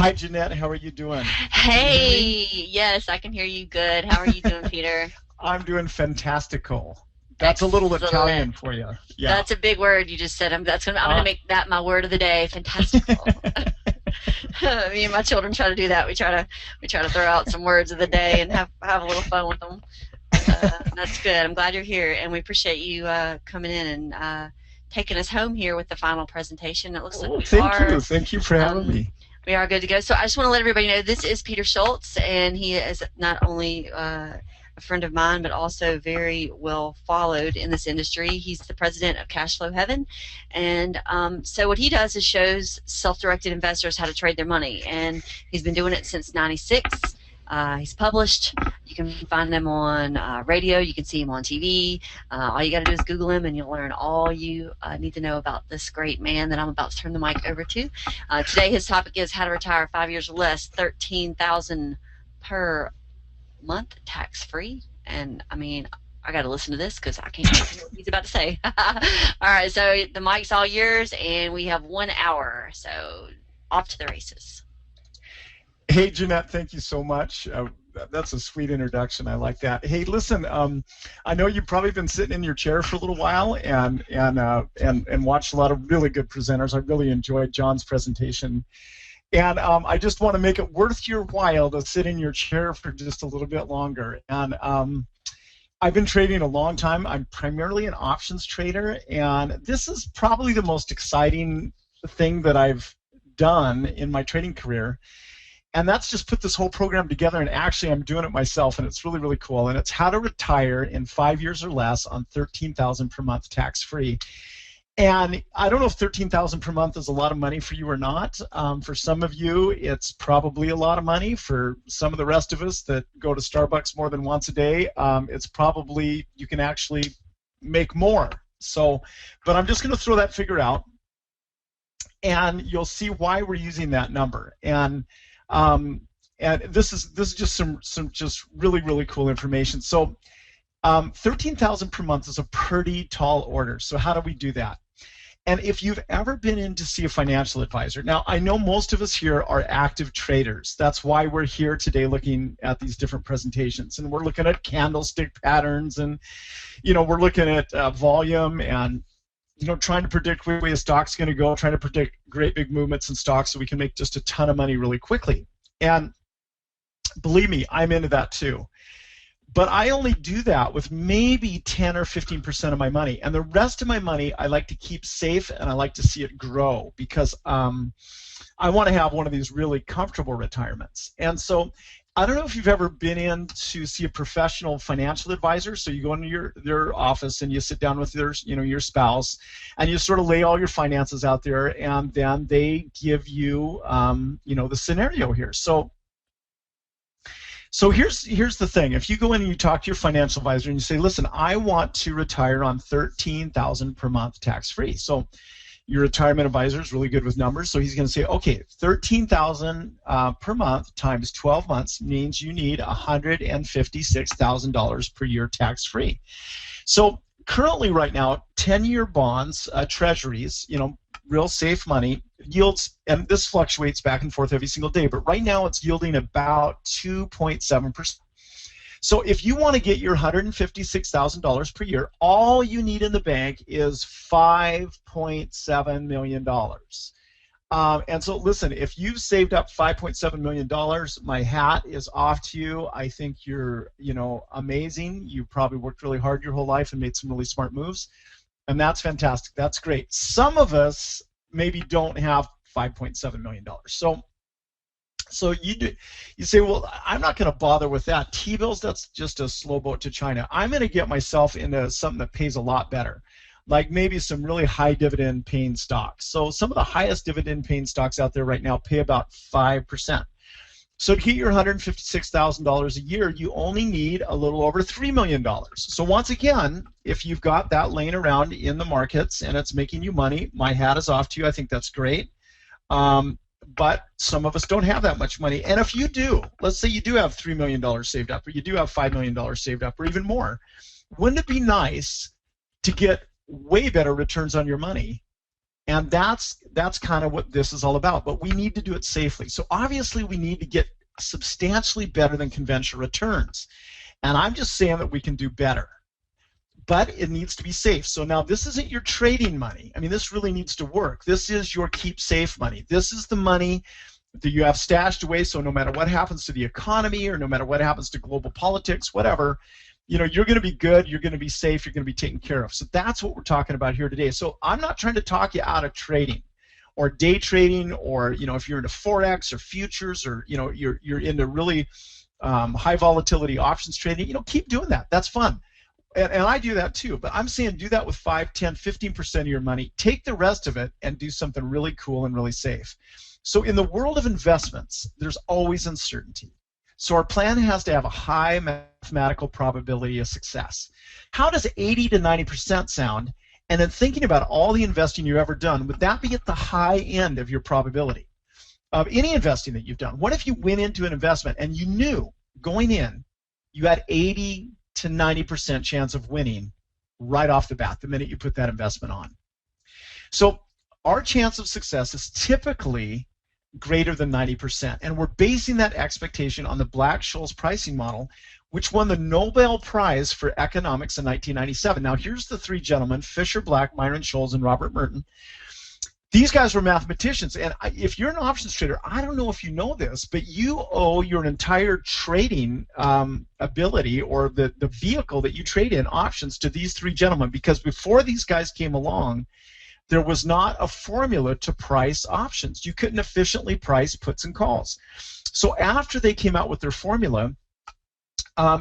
Hi, Jeanette. How are you doing? Can you hear me? Hey, yes, I can hear you good. How are you doing, Peter? I'm doing fantastical. That's a little Excellent. Italian for you. Yeah. That's a big word you just said. I'm gonna Uh, make that my word of the day. Fantastical. Me and my children try to do that. We try to throw out some words of the day and have a little fun with them. That's good. I'm glad you're here, and we appreciate you coming in and taking us home here with the final presentation. It looks like oh, thank you. Thank you for having um, me. we are good to go. So I just want to let everybody know this is Peter Schultz, and he is not only a friend of mine, but also very well followed in this industry. He's the president of Cashflow Heaven, and so what he does is shows self-directed investors how to trade their money, and he's been doing it since '96. He's published. You can find him on radio. You can see him on TV. All you got to do is Google him, and you'll learn all you need to know about this great man that I'm about to turn the mic over to. Today, his topic is how to retire 5 years or less, 13,000 per month, tax free. And I mean, I got to listen to this because I can't hear what he's about to say. All right, so the mic's all yours, and we have 1 hour. So off to the races. Hey, Jeanette. Thank you so much. That's a sweet introduction. I like that. Hey, listen. I know you've probably been sitting in your chair for a little while and watched a lot of really good presenters. I really enjoyed John's presentation. And I just want to make it worth your while to sit in your chair for just a little bit longer. And I've been trading a long time. I'm primarily an options trader, and this is probably the most exciting thing that I've done in my trading career. And that's just put this whole program together, and actually I'm doing it myself, and it's really, really cool. And it's how to retire in 5 years or less on $13,000 per month tax-free. And I don't know if $13,000 per month is a lot of money for you or not. For some of you, it's probably a lot of money. For some of the rest of us that go to Starbucks more than once a day, it's probably you can actually make more. So, but I'm just going to throw that figure out, and you'll see why we're using that number. And this is just some just really, really cool information. So 13,000 per month is a pretty tall order. So how do we do that? And if you've ever been in to see a financial advisor, now I know most of us here are active traders. That's why we're here today looking at these different presentations. And we're looking at candlestick patterns, and we're looking at volume, and trying to predict which way a stock's going to go, trying to predict great big movements in stocks so we can make just a ton of money really quickly. And believe me, I'm into that too. But I only do that with maybe 10 or 15% of my money. And the rest of my money I like to keep safe, and I like to see it grow, because I want to have one of these really comfortable retirements. And so I don't know if you've ever been in to see a professional financial advisor. So you go into their office and you sit down with your spouse, and you sort of lay all your finances out there, and then they give you the scenario here. So here's the thing. If you go in and you talk to your financial advisor and you say, listen, I want to retire on $13,000 per month tax-free. So your retirement advisor is really good with numbers, so he's going to say, okay, $13,000 per month times 12 months means you need $156,000 per year tax-free. So currently right now, 10-year bonds, treasuries, real safe money, yields, and this fluctuates back and forth every single day, but right now it's yielding about 2.7%. So if you want to get your $156,000 per year, all you need in the bank is $5.7 million. And so listen, if you've saved up $5.7 million, my hat is off to you. I think you're amazing. You probably worked really hard your whole life and made some really smart moves. And that's fantastic. That's great. Some of us maybe don't have $5.7 million. So you say, well, I'm not going to bother with that. T-bills, that's just a slow boat to China. I'm going to get myself into something that pays a lot better, like maybe some really high dividend paying stocks. So some of the highest dividend paying stocks out there right now pay about 5%. So to get your $156,000 a year, you only need a little over $3 million. So once again, if you've got that laying around in the markets and it's making you money, my hat is off to you. I think that's great. But some of us don't have that much money. And if you do, let's say you do have $3 million saved up, or you do have $5 million saved up, or even more, wouldn't it be nice to get way better returns on your money And that's kind of what this is all about. But we need to do it safely. So obviously we need to get substantially better than conventional returns. And I'm just saying that we can do better. But it needs to be safe. So now this isn't your trading money. I mean, this really needs to work. This is your keep safe money. This is the money that you have stashed away, so no matter what happens to the economy or no matter what happens to global politics, whatever, you're going to be good, you're going to be safe, you're going to be taken care of. So that's what we're talking about here today. So I'm not trying to talk you out of trading or day trading, or if you're into Forex or futures, or you're into really high volatility options trading, keep doing that. That's fun. And I do that too, but I'm saying do that with 5, 10, 15% of your money. Take the rest of it and do something really cool and really safe. So in the world of investments, there's always uncertainty. So our plan has to have a high mathematical probability of success. How does 80 to 90% sound? And then thinking about all the investing you've ever done, would that be at the high end of your probability of any investing that you've done? What if you went into an investment and you knew going in you had 80 to 90% chance of winning right off the bat the minute you put that investment on? So our chance of success is typically greater than 90%, and we're basing that expectation on the Black-Scholes pricing model, which won the Nobel Prize for Economics in 1997. Now here's the three gentlemen: Fisher Black, Myron Scholes, and Robert Merton. These guys were mathematicians, and if you're an options trader, I don't know if you know this, but you owe your entire trading ability, or the vehicle that you trade in, options, to these three gentlemen, because before these guys came along, there was not a formula to price options. You couldn't efficiently price puts and calls. So after they came out with their formula,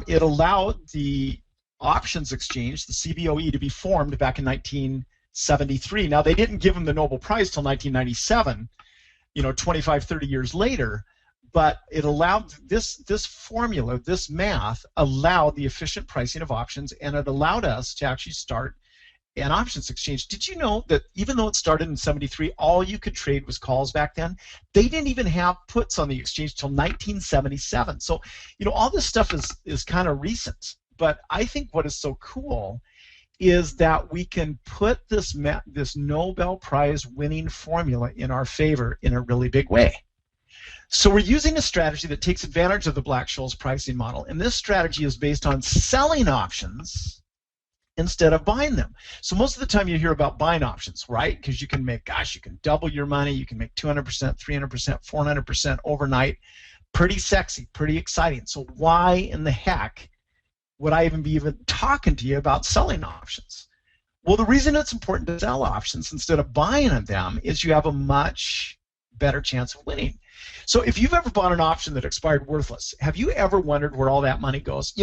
it allowed the options exchange, the CBOE, to be formed back in 1973. Now, they didn't give them the Nobel Prize till 1997, 25, 30 years later, but it allowed this formula, this math, allowed the efficient pricing of options, and it allowed us to actually start an options exchange. Did you know that even though it started in 73, all you could trade was calls back then? They didn't even have puts on the exchange till 1977. So, all this stuff is kind of recent. But I think what is so cool is that we can put this Nobel Prize winning formula in our favor in a really big way. So we're using a strategy that takes advantage of the Black-Scholes pricing model, and this strategy is based on selling options instead of buying them. So most of the time you hear about buying options, right? Because you can you can double your money, you can make 200%, 300%, 400% overnight. Pretty sexy, pretty exciting. So why in the heck would I even be talking to you about selling options? Well, the reason it's important to sell options instead of buying them is you have a much better chance of winning. So if you've ever bought an option that expired worthless, have you ever wondered where all that money goes?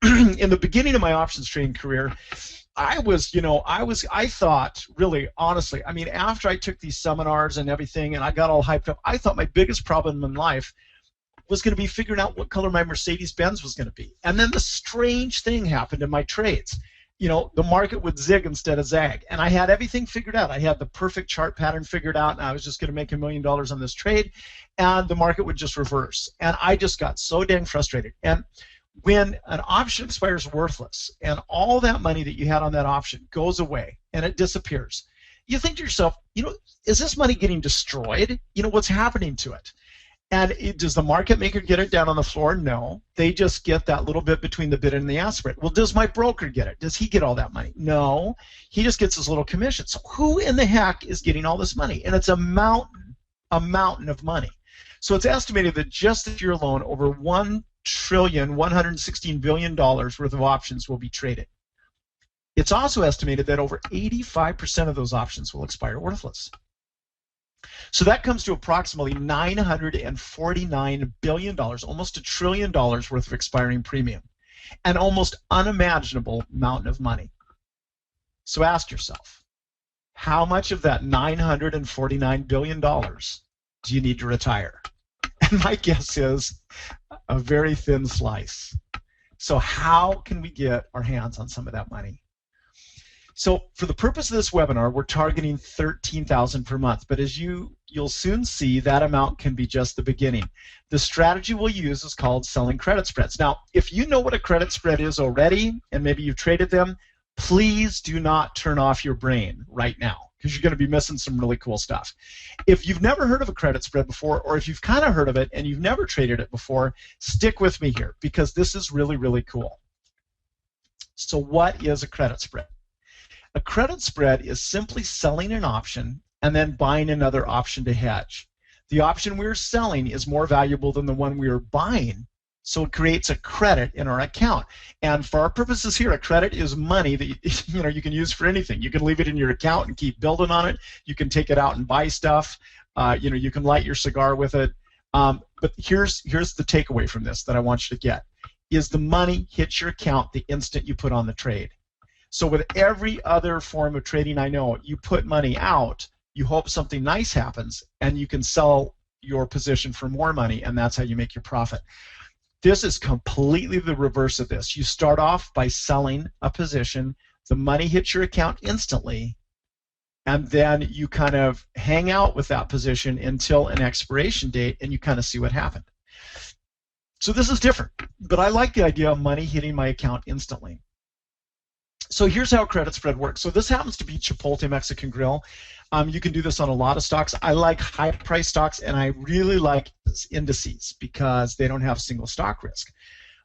In the beginning of my options trading career, I thought, really, honestly, after I took these seminars and everything and I got all hyped up, I thought my biggest problem in life was going to be figuring out what color my Mercedes-Benz was going to be. And then the strange thing happened in my trades. The market would zig instead of zag. And I had everything figured out. I had the perfect chart pattern figured out, and I was just going to make $1 million on this trade, and the market would just reverse. And I just got so dang frustrated. And when an option expires worthless and all that money that you had on that option goes away and it disappears, you think to yourself, is this money getting destroyed? What's happening to it? And does the market maker get it down on the floor? No. They just get that little bit between the bid and the ask spread. Well, does my broker get it? Does he get all that money? No. He just gets his little commission. So who in the heck is getting all this money? And it's a mountain of money. So it's estimated that just this year alone, over $1.116 billion worth of options will be traded. It's also estimated that over 85% of those options will expire worthless. So that comes to approximately $949 billion, almost $1 trillion worth of expiring premium, an almost unimaginable mountain of money. So ask yourself, how much of that $949 billion do you need to retire? And my guess is a very thin slice. So how can we get our hands on some of that money? So for the purpose of this webinar, we're targeting $13,000 per month. But as you'll soon see, that amount can be just the beginning. The strategy we'll use is called selling credit spreads. Now, if you know what a credit spread is already, and maybe you've traded them, please do not turn off your brain right now, because you're going to be missing some really cool stuff. If you've never heard of a credit spread before, or if you've kind of heard of it and you've never traded it before, stick with me here because this is really, really cool. So what is a credit spread? A credit spread is simply selling an option and then buying another option to hedge. The option we're selling is more valuable than the one we are buying, so it creates a credit in our account. And for our purposes here, a credit is money that you can use for anything. You can leave it in your account and keep building on it. You can take it out and buy stuff. You can light your cigar with it. But here's the takeaway from this that I want you to get, is the money hits your account the instant you put on the trade. So with every other form of trading I know, you put money out, you hope something nice happens, and you can sell your position for more money, and that's how you make your profit. This is completely the reverse of this. You start off by selling a position, the money hits your account instantly, and then you kind of hang out with that position until an expiration date, and you kind of see what happened. So this is different, but I like the idea of money hitting my account instantly. So here's how a credit spread works. So this happens to be Chipotle Mexican Grill. You can do this on a lot of stocks. I like high price stocks, and I really like indices because they don't have single stock risk.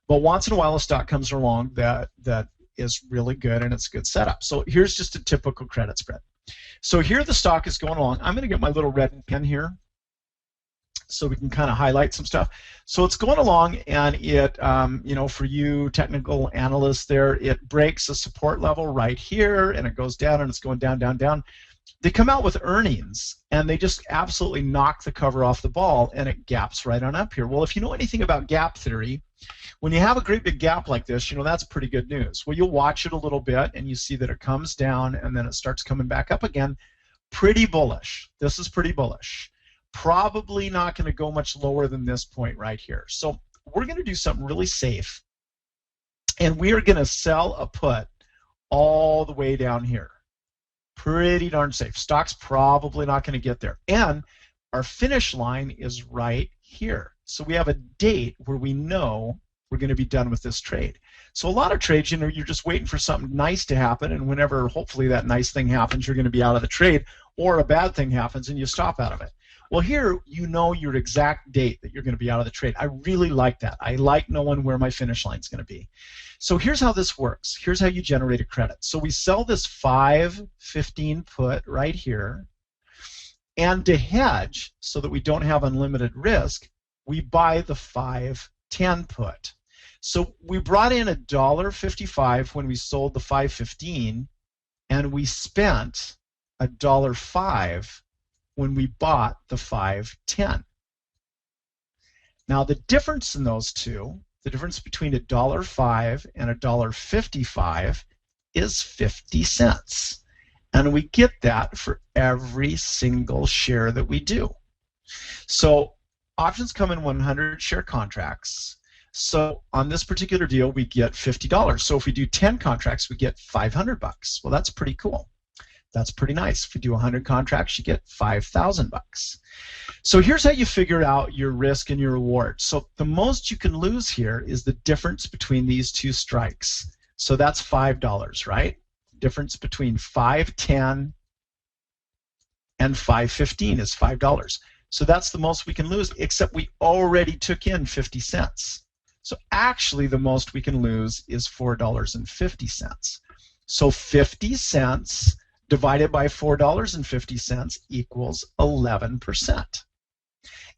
But once in a while a stock comes along that is really good and it's a good setup. So here's just a typical credit spread. So here the stock is going along. I'm going to get my little red pen here so we can kind of highlight some stuff. So it's going along, and it, for you technical analysts there, it breaks a support level right here, and it goes down, and it's going down, down, down. They come out with earnings, and they just absolutely knock the cover off the ball, and it gaps right on up here. Well, if you know anything about gap theory, when you have a great big gap like this, that's pretty good news. Well, you'll watch it a little bit, and you see that it comes down, and then it starts coming back up again. Pretty bullish. This is pretty bullish. Probably not going to go much lower than this point right here. So we're going to do something really safe, and we are going to sell a put all the way down here. Pretty darn safe. Stock's probably not going to get there. And our finish line is right here. So we have a date where we know we're going to be done with this trade. So a lot of trades, you're just waiting for something nice to happen, and whenever hopefully that nice thing happens, you're going to be out of the trade, or a bad thing happens and you stop out of it. Well, here you know your exact date that you're going to be out of the trade. I really like that. I like knowing where my finish line is going to be. So here's how this works. Here's how you generate a credit. So we sell this 5.15 put right here, and to hedge so that we don't have unlimited risk, we buy the 5.10 put. So we brought in $1.55 when we sold the 5.15, and we spent $1.05 when we bought the 5.10. Now the difference in those two, the difference between $1.05 and $1.55 is 50 cents. And we get that for every single share that we do. So options come in 100 share contracts. So on this particular deal, we get $50. So if we do 10 contracts, we get $500. Well, that's pretty cool. That's pretty nice. If you do 100 contracts, you get $5,000. So here's how you figure out your risk and your reward. So the most you can lose here is the difference between these two strikes. So that's $5, right? Difference between 5.10 and 5.15 is $5. So that's the most we can lose, except we already took in 50 cents. So actually the most we can lose is $4.50. So 50 cents divided by $4.50 equals 11%.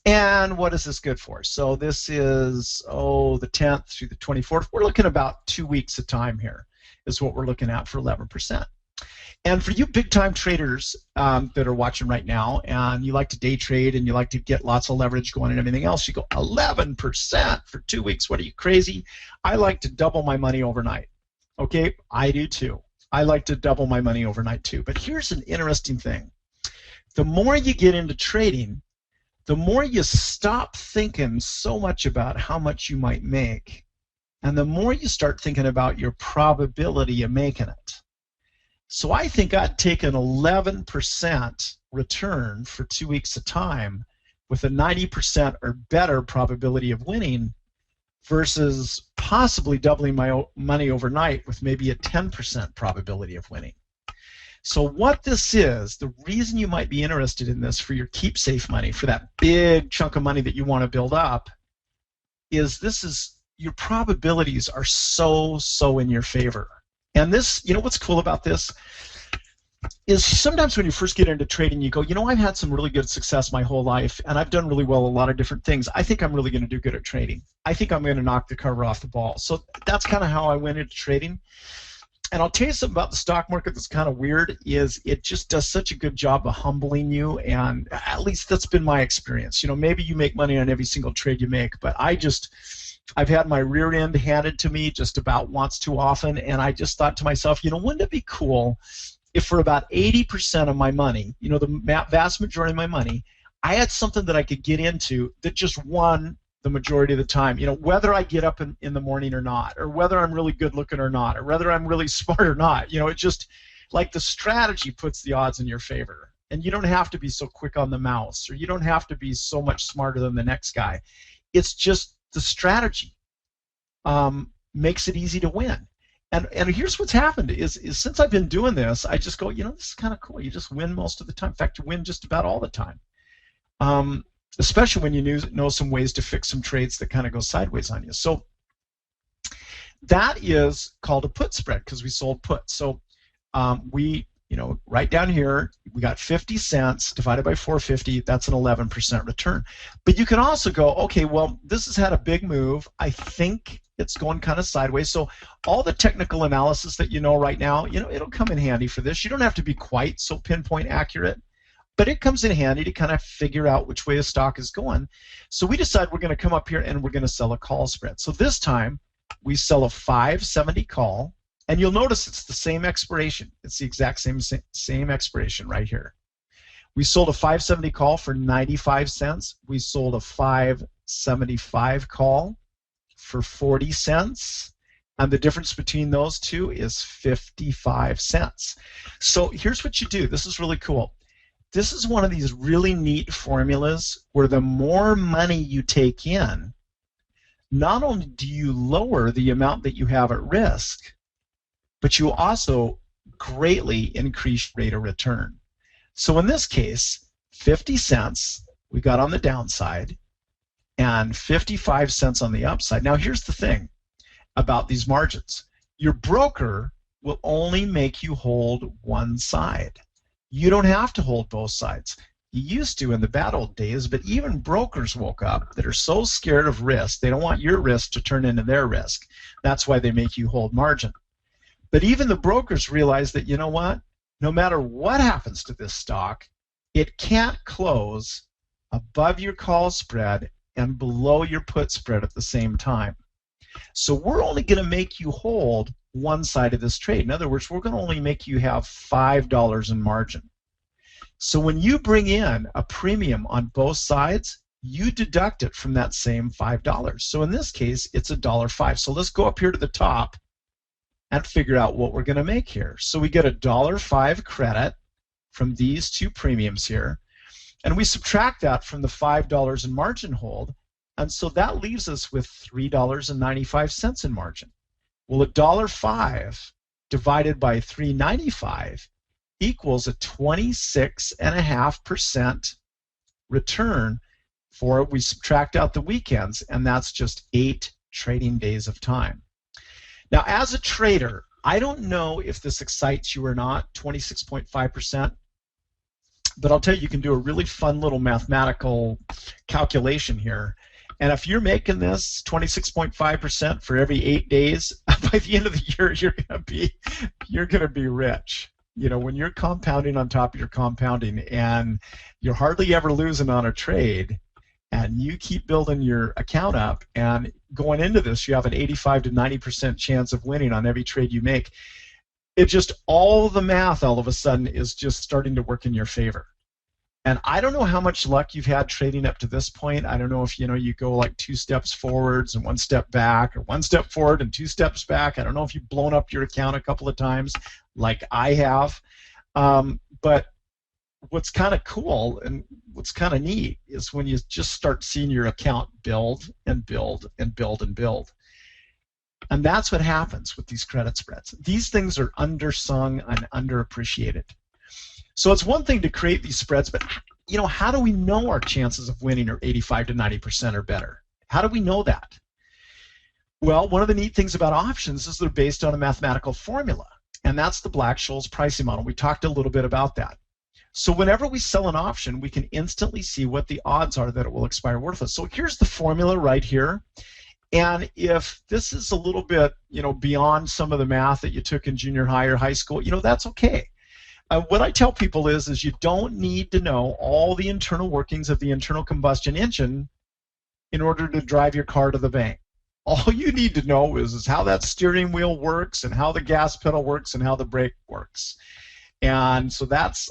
And what is this good for? So this is, the 10th through the 24th. We're looking about 2 weeks of time here is what we're looking at for 11%. And for you big-time traders that are watching right now, and you like to day trade and you like to get lots of leverage going and everything else, you go 11% for 2 weeks. What are you, crazy? I like to double my money overnight. Okay, I do too. I like to double my money overnight too. But here's an interesting thing. The more you get into trading, the more you stop thinking so much about how much you might make, and the more you start thinking about your probability of making it. So I think I'd take an 11% return for 2 weeks of time with a 90% or better probability of winning versus possibly doubling my money overnight with maybe a 10% probability of winning. So what this is, the reason you might be interested in this for your keep safe money, for that big chunk of money that you want to build up, is this is your probabilities are so in your favor. And this, you know what's cool about this is sometimes when you first get into trading, you go, you know, I've had some really good success my whole life, and I've done really well a lot of different things. I think I'm really going to do good at trading. I think I'm going to knock the cover off the ball. So that's kind of how I went into trading. And I'll tell you something about the stock market that's kind of weird, is it just does such a good job of humbling you, and at least that's been my experience. You know, maybe you make money on every single trade you make, but I've had my rear end handed to me just about once too often, and I just thought to myself, you know, wouldn't it be cool if for about 80% of my money, you know, the vast majority of my money, I had something that I could get into that just won the majority of the time, you know, whether I get up in the morning or not, or whether I'm really good looking or not, or whether I'm really smart or not. You know, it just, like, the strategy puts the odds in your favor. And you don't have to be so quick on the mouse, or you don't have to be so much smarter than the next guy. It's just the strategy makes it easy to win. And here's what's happened is since I've been doing this, I just go, you know, this is kind of cool. You just win most of the time. In fact, you win just about all the time. Especially when you know some ways to fix some trades that kind of go sideways on you. So that is called a put spread, because we sold puts. So we, you know, right down here, we got 50 cents divided by 450. That's an 11% return. But you can also go, okay, well, this has had a big move. I think it's going kind of sideways. So all the technical analysis that you know right now, you know, it'll come in handy for this. You don't have to be quite so pinpoint accurate, but it comes in handy to kind of figure out which way a stock is going. So we decide we're going to come up here and we're going to sell a call spread. So this time we sell a 570 call, and you'll notice it's the same expiration. It's the exact same expiration right here. We sold a 570 call for 95 cents. We sold a 575 call for 40 cents. And the difference between those two is 55 cents. So here's what you do. This is really cool. This is one of these really neat formulas where the more money you take in, not only do you lower the amount that you have at risk, but you also greatly increase rate of return. So in this case, 50 cents we got on the downside and 55 cents on the upside. Now here's the thing about these margins. Your broker will only make you hold one side. You don't have to hold both sides. You used to in the bad old days, but even brokers woke up that are so scared of risk, they don't want your risk to turn into their risk. That's why they make you hold margin. But even the brokers realize that, you know what, no matter what happens to this stock, it can't close above your call spread and below your put spread at the same time. So we're only going to make you hold one side of this trade. In other words, we're going to only make you have $5 in margin. So when you bring in a premium on both sides, you deduct it from that same $5. So in this case, it's $1.05. So let's go up here to the top and figure out what we're going to make here. So we get $1.05 credit from these two premiums here, and we subtract that from the $5 in margin hold, and so that leaves us with $3.95 in margin. Well, $1.05 divided by $3.95 equals a 26.5% return for, we subtract out the weekends, and that's just 8 trading days of time. Now, as a trader, I don't know if this excites you or not, 26.5%, but I'll tell you, you can do a really fun little mathematical calculation here. And if you're making this 26.5% for every 8 days, by the end of the year, you're gonna be rich. You know, when you're compounding on top of your compounding, and you're hardly ever losing on a trade, and you keep building your account up, and going into this, you have an 85 to 90% chance of winning on every trade you make. It just, all the math all of a sudden is just starting to work in your favor. And I don't know how much luck you've had trading up to this point. I don't know if, you know, you go like 2 steps forwards and 1 step back, or 1 step forward and 2 steps back. I don't know if you've blown up your account a couple of times like I have. But what's kind of cool and what's kind of neat is when you just start seeing your account build and build and build and build. And that's what happens with these credit spreads. These things are undersung and underappreciated. So it's one thing to create these spreads, but how do we know our chances of winning are 85 to 90% or better? How do we know that? Well, one of the neat things about options is they're based on a mathematical formula, and that's the Black-Scholes pricing model. We talked a little bit about that. So whenever we sell an option, we can instantly see what the odds are that it will expire worthless. So here's the formula right here. And if this is a little bit, beyond some of the math that you took in junior high or high school, that's okay. What I tell people is you don't need to know all the internal workings of the internal combustion engine in order to drive your car to the bank. All you need to know is how that steering wheel works and how the gas pedal works and how the brake works. And so that's,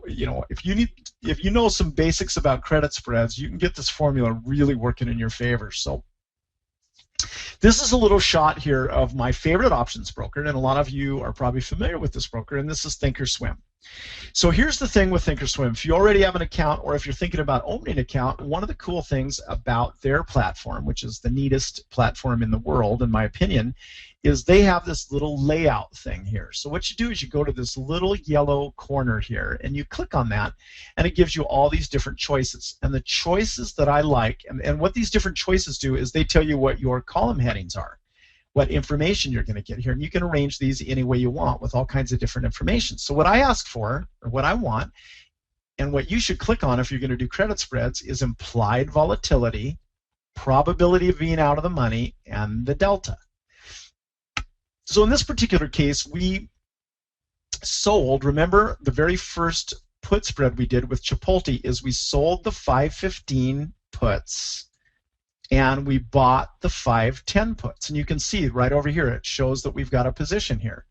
if you know some basics about credit spreads, you can get this formula really working in your favor. So this is a little shot here of my favorite options broker, and a lot of you are probably familiar with this broker, and this is Thinkorswim. So here's the thing with Thinkorswim. If you already have an account or if you're thinking about opening an account, one of the cool things about their platform, which is the neatest platform in the world, in my opinion, is they have this little layout thing here. So what you do is you go to this little yellow corner here and you click on that, and it gives you all these different choices. And the choices that I like, and what these different choices do is they tell you what your column headings are, what information you're going to get here, and you can arrange these any way you want with all kinds of different information. So what I ask for, or what I want, and what you should click on if you're going to do credit spreads is implied volatility, probability of being out of the money, and the delta. So in this particular case, we sold, remember the very first put spread we did with Chipotle is we sold the 515 puts and we bought the 510 puts. And you can see right over here, it shows that we've got a position here.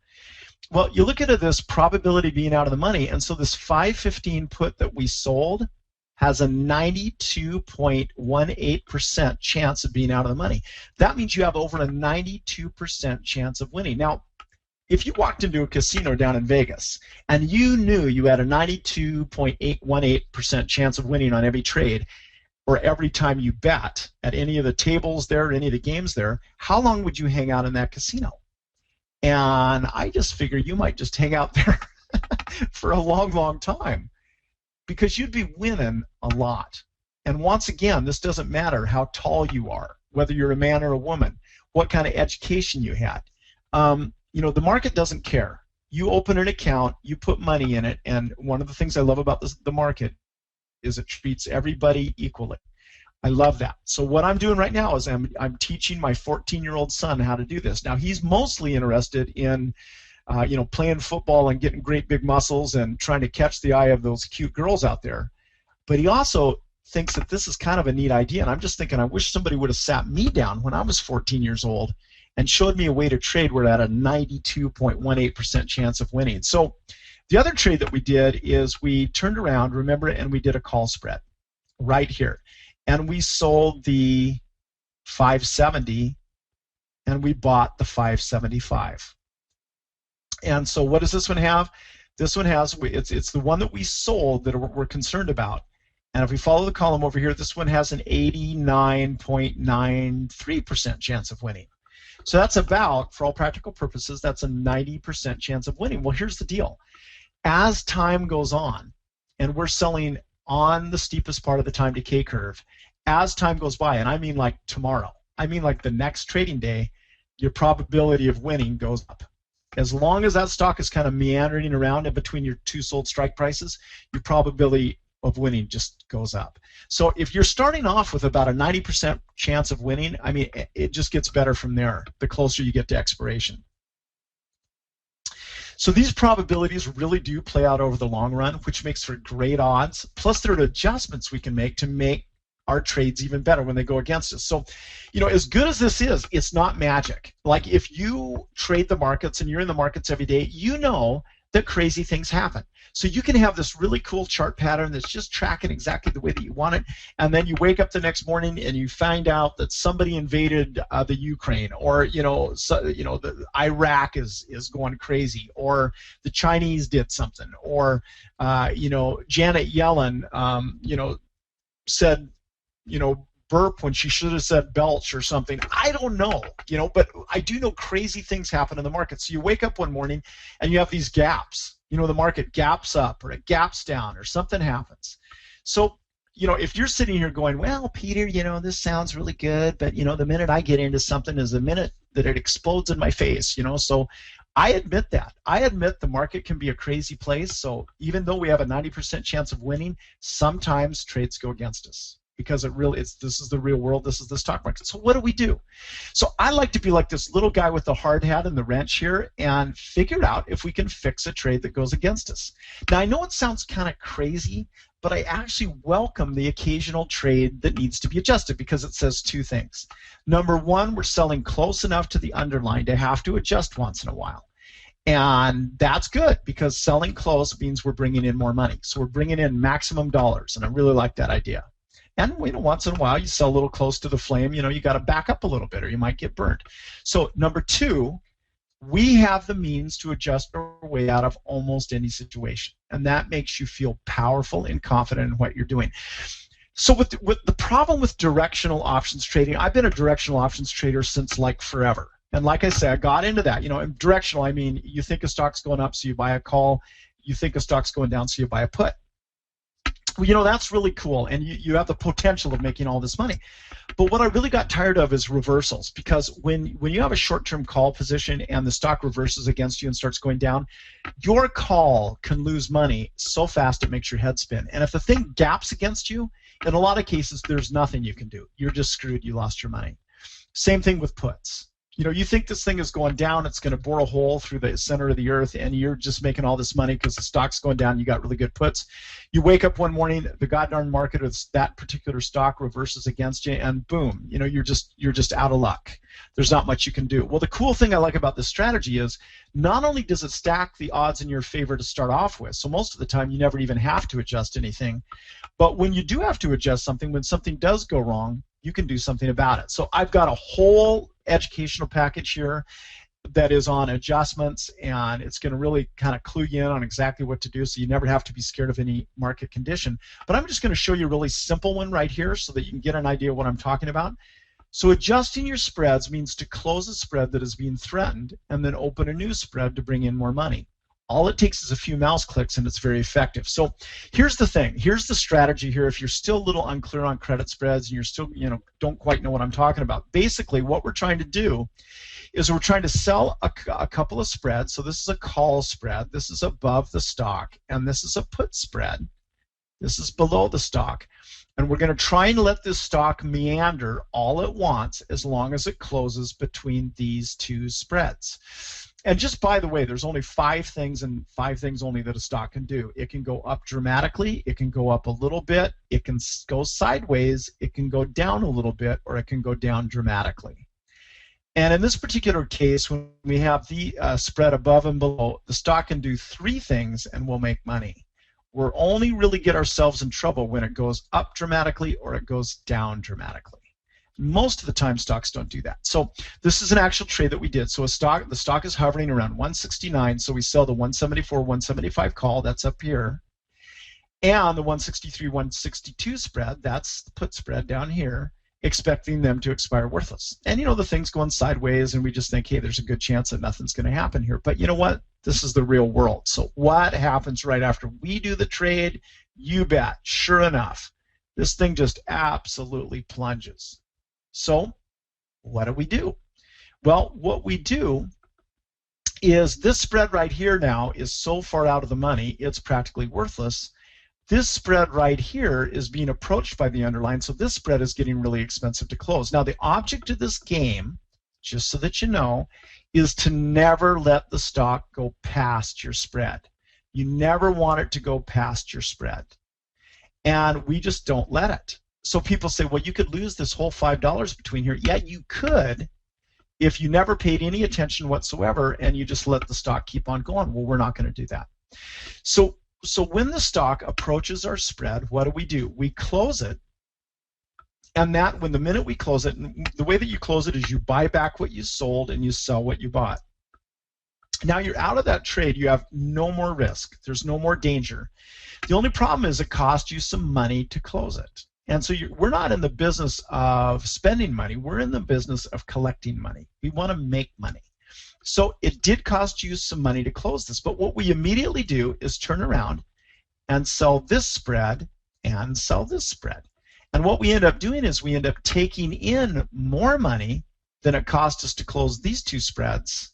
Well, you look at this probability being out of the money, and so this 515 put that we sold has a 92.18% chance of being out of the money. That means you have over a 92% chance of winning. Now, if you walked into a casino down in Vegas and you knew you had a 92.818% chance of winning on every trade, or every time you bet at any of the tables there, any of the games there, how long would you hang out in that casino? And I just figure you might just hang out there for a long, long time, because you'd be winning a lot. And once again, this doesn't matter how tall you are, whether you're a man or a woman, what kind of education you had. The market doesn't care. You open an account, you put money in it, and one of the things I love about the market is it treats everybody equally. I love that. So what I'm doing right now is I'm teaching my 14-year-old son how to do this. Now he's mostly interested in playing football and getting great big muscles and trying to catch the eye of those cute girls out there. But he also thinks that this is kind of a neat idea, and I'm just thinking I wish somebody would have sat me down when I was 14 years old and showed me a way to trade where I had a 92.18% chance of winning. So the other trade that we did is we turned around, remember, and we did a call spread right here. And we sold the 570 and we bought the 575. And so what does this one have? This one has, it's the one that we sold that we're concerned about. And if we follow the column over here, this one has an 89.93% chance of winning. So that's about, for all practical purposes, that's a 90% chance of winning. Well, here's the deal. As time goes on, and we're selling on the steepest part of the time decay curve, as time goes by, and I mean like tomorrow, I mean like the next trading day, your probability of winning goes up. As long as that stock is kind of meandering around in between your two sold strike prices, your probability of winning just goes up. So if you're starting off with about a 90% chance of winning, I mean, it just gets better from there the closer you get to expiration. So these probabilities really do play out over the long run, which makes for great odds. Plus, there are adjustments we can make to make our trades even better when they go against us. So, as good as this is, it's not magic. Like if you trade the markets and you're in the markets every day, you know that crazy things happen. So you can have this really cool chart pattern that's just tracking exactly the way that you want it, and then you wake up the next morning and you find out that somebody invaded the Ukraine, or the Iraq is going crazy, or the Chinese did something, or Janet Yellen said burp when she should have said belch or something. I don't know, but I do know crazy things happen in the market. So you wake up one morning and you have these gaps. The market gaps up or it gaps down or something happens. So, if you're sitting here going, well, Peter, this sounds really good, but, the minute I get into something is the minute that it explodes in my face, So I admit that. I admit the market can be a crazy place. So even though we have a 90% chance of winning, sometimes trades go against us because this is the real world. This is the stock market. So what do we do? So I like to be like this little guy with the hard hat and the wrench here and figure out if we can fix a trade that goes against us. Now, I know it sounds kind of crazy, but I actually welcome the occasional trade that needs to be adjusted because it says two things. Number one, we're selling close enough to the underlying to have to adjust once in a while. And that's good because selling close means we're bringing in more money. So we're bringing in maximum dollars, and I really like that idea. And once in a while you sell a little close to the flame, you got to back up a little bit or you might get burned. So number two, we have the means to adjust our way out of almost any situation. And that makes you feel powerful and confident in what you're doing. So with the problem with directional options trading, I've been a directional options trader since like forever. And like I say, I got into that. Directional, I mean, you think a stock's going up, so you buy a call. You think a stock's going down, so you buy a put. Well, that's really cool, and you have the potential of making all this money. But what I really got tired of is reversals, because when you have a short-term call position and the stock reverses against you and starts going down, your call can lose money so fast it makes your head spin. And if the thing gaps against you, in a lot of cases, there's nothing you can do. You're just screwed. You lost your money. Same thing with puts. You think this thing is going down, it's going to bore a hole through the center of the earth, and you're just making all this money because the stock's going down and you got really good puts. You wake up one morning, the goddamn market of that particular stock reverses against you, and boom, you're just out of luck. There's not much you can do. Well, the cool thing I like about this strategy is not only does it stack the odds in your favor to start off with, so most of the time you never even have to adjust anything, but when you do have to adjust something, when something does go wrong, you can do something about it. So I've got a whole educational package here that is on adjustments, and it's going to really kind of clue you in on exactly what to do so you never have to be scared of any market condition. But I'm just going to show you a really simple one right here so that you can get an idea of what I'm talking about. So adjusting your spreads means to close a spread that is being threatened and then open a new spread to bring in more money. All it takes is a few mouse clicks and it's very effective. So here's the thing. Here's the strategy here. If you're still a little unclear on credit spreads and you're still, don't quite know what I'm talking about, basically what we're trying to do is we're trying to sell a couple of spreads. So this is a call spread. This is above the stock. And this is a put spread. This is below the stock. And we're going to try and let this stock meander all at once as long as it closes between these two spreads. And just by the way, there's only 5 things and 5 things only that a stock can do. It can go up dramatically, it can go up a little bit, it can go sideways, it can go down a little bit, or it can go down dramatically. And in this particular case, when we have the spread above and below, the stock can do 3 things and we'll make money. We'll only really get ourselves in trouble when it goes up dramatically or it goes down dramatically. Most of the time, stocks don't do that. So this is an actual trade that we did. So the stock is hovering around 169. So we sell the 174, 175 call. That's up here. And the 163, 162 spread, that's the put spread down here, expecting them to expire worthless. And the thing's going sideways, and we just think, hey, there's a good chance that nothing's going to happen here. But you know what? This is the real world. So what happens right after we do the trade? You bet. Sure enough, this thing just absolutely plunges. So what do? Well, what we do is this spread right here now is so far out of the money, it's practically worthless. This spread right here is being approached by the underlying, so this spread is getting really expensive to close. Now, the object of this game, just so that you know, is to never let the stock go past your spread. You never want it to go past your spread. And we just don't let it. So people say, well, you could lose this whole $5 between here. Yeah, you could if you never paid any attention whatsoever and you just let the stock keep on going. Well, we're not going to do that. So when the stock approaches our spread, what do? We close it. And the minute we close it, the way that you close it is you buy back what you sold and you sell what you bought. Now you're out of that trade. You have no more risk. There's no more danger. The only problem is it cost you some money to close it. And so we're not in the business of spending money. We're in the business of collecting money. We want to make money. So it did cost you some money to close this, but what we immediately do is turn around and sell this spread and sell this spread. And what we end up doing is we end up taking in more money than it cost us to close these two spreads.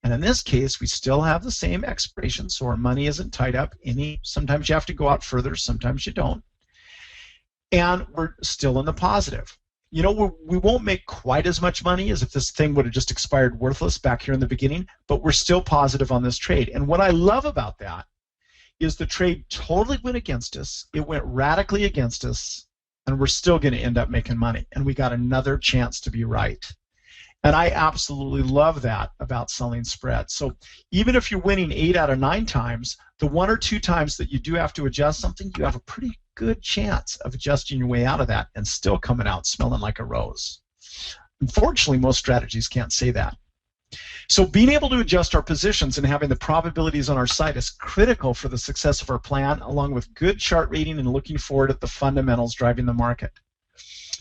And in this case, we still have the same expiration, so our money isn't tied up any. Sometimes you have to go out further, sometimes you don't. And we're still in the positive. You know, we won't make quite as much money as if this thing would have just expired worthless back here in the beginning, but we're still positive on this trade. And what I love about that is the trade totally went against us. It went radically against us, and we're still going to end up making money. And we got another chance to be right. And I absolutely love that about selling spreads. So even if you're winning 8 out of 9 times, the 1 or 2 times that you do have to adjust something, you have a pretty good chance of adjusting your way out of that and still coming out smelling like a rose. Unfortunately, most strategies can't say that. So being able to adjust our positions and having the probabilities on our side is critical for the success of our plan, along with good chart reading and looking forward at the fundamentals driving the market.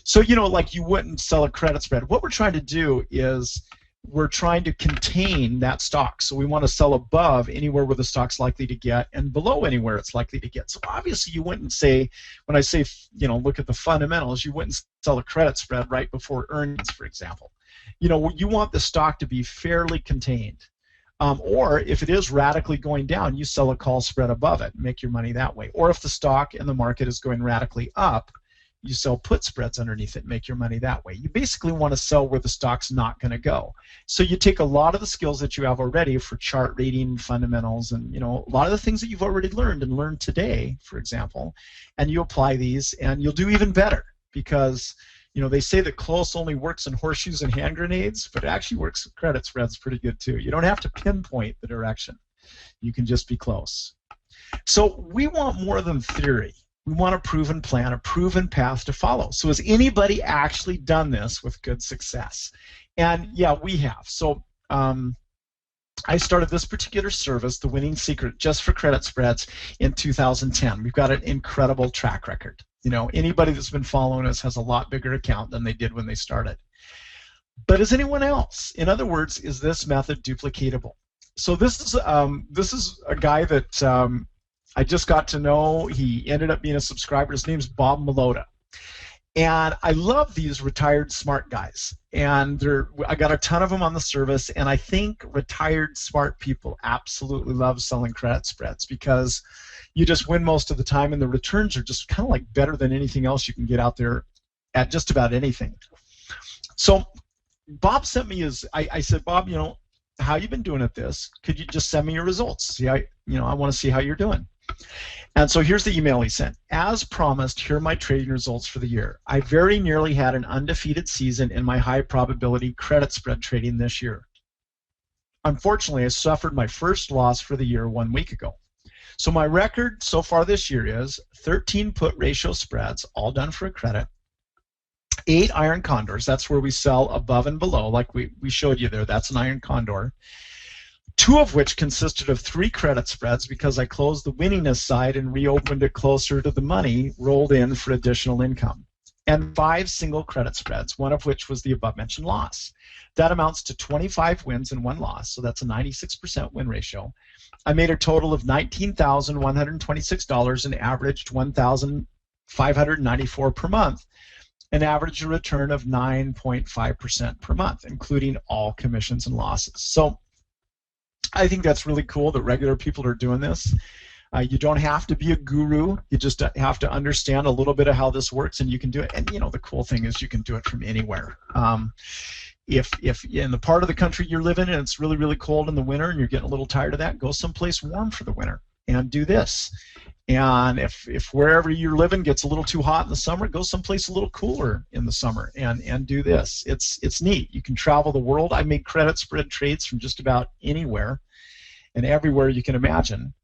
So, you know, like you wouldn't sell a credit spread. What we're trying to do is we're trying to contain that stock. So we want to sell above anywhere where the stock's likely to get and below anywhere it's likely to get. So obviously you wouldn't say, when I say, you know, look at the fundamentals, you wouldn't sell a credit spread right before earnings, for example. You know, you want the stock to be fairly contained. Or if it is radically going down, you sell a call spread above it and make your money that way. Or if the stock and the market is going radically up, you sell put spreads underneath it and make your money that way. You basically want to sell where the stock's not going to go. So you take a lot of the skills that you have already for chart reading, fundamentals, and, you know, a lot of the things that you've already learned and learned today, for example, and you apply these and you'll do even better because, you know, they say that close only works in horseshoes and hand grenades, but it actually works with credit spreads pretty good too. You don't have to pinpoint the direction. You can just be close. So we want more than theory. We want a proven plan, a proven path to follow. So has anybody actually done this with good success? And yeah, we have. So I started this particular service, The Winning Secret, just for credit spreads in 2010. We've got an incredible track record. You know, anybody that's been following us has a lot bigger account than they did when they started. But is anyone else? In other words, is this method duplicatable? So this is a guy that I just got to know. He ended up being a subscriber. His name's Bob Malota. And I love these retired smart guys. And I got a ton of them on the service. And I think retired smart people absolutely love selling credit spreads because you just win most of the time, and the returns are just kind of like better than anything else you can get out there at just about anything. So Bob sent me I said, Bob, you know, how you been doing at this? Could you just send me your results? See, I want to see how you're doing. And so here's the email he sent. As promised, here are my trading results for the year. I very nearly had an undefeated season in my high probability credit spread trading this year. Unfortunately, I suffered my first loss for the year 1 week ago. So my record so far this year is 13 put ratio spreads, all done for a credit, 8 iron condors, that's where we sell above and below, like we showed you there, that's an iron condor, 2 of which consisted of 3 credit spreads because I closed the winningest side and reopened it closer to the money, rolled in for additional income, and 5 single credit spreads, 1 of which was the above-mentioned loss. That amounts to 25 wins and 1 loss, so that's a 96% win ratio. I made a total of $19,126 and averaged $1,594 per month, and averaged a return of 9.5% per month, including all commissions and losses. So I think that's really cool that regular people are doing this. You don't have to be a guru. You just have to understand a little bit of how this works, and you can do it. And you know, the cool thing is you can do it from anywhere. If in the part of the country you're living in it's really, really cold in the winter and you're getting a little tired of that, go someplace warm for the winter and do this. And if wherever you're living gets a little too hot in the summer, go someplace a little cooler in the summer and do this. It's neat. You can travel the world. I made credit spread trades from just about anywhere and everywhere you can imagine.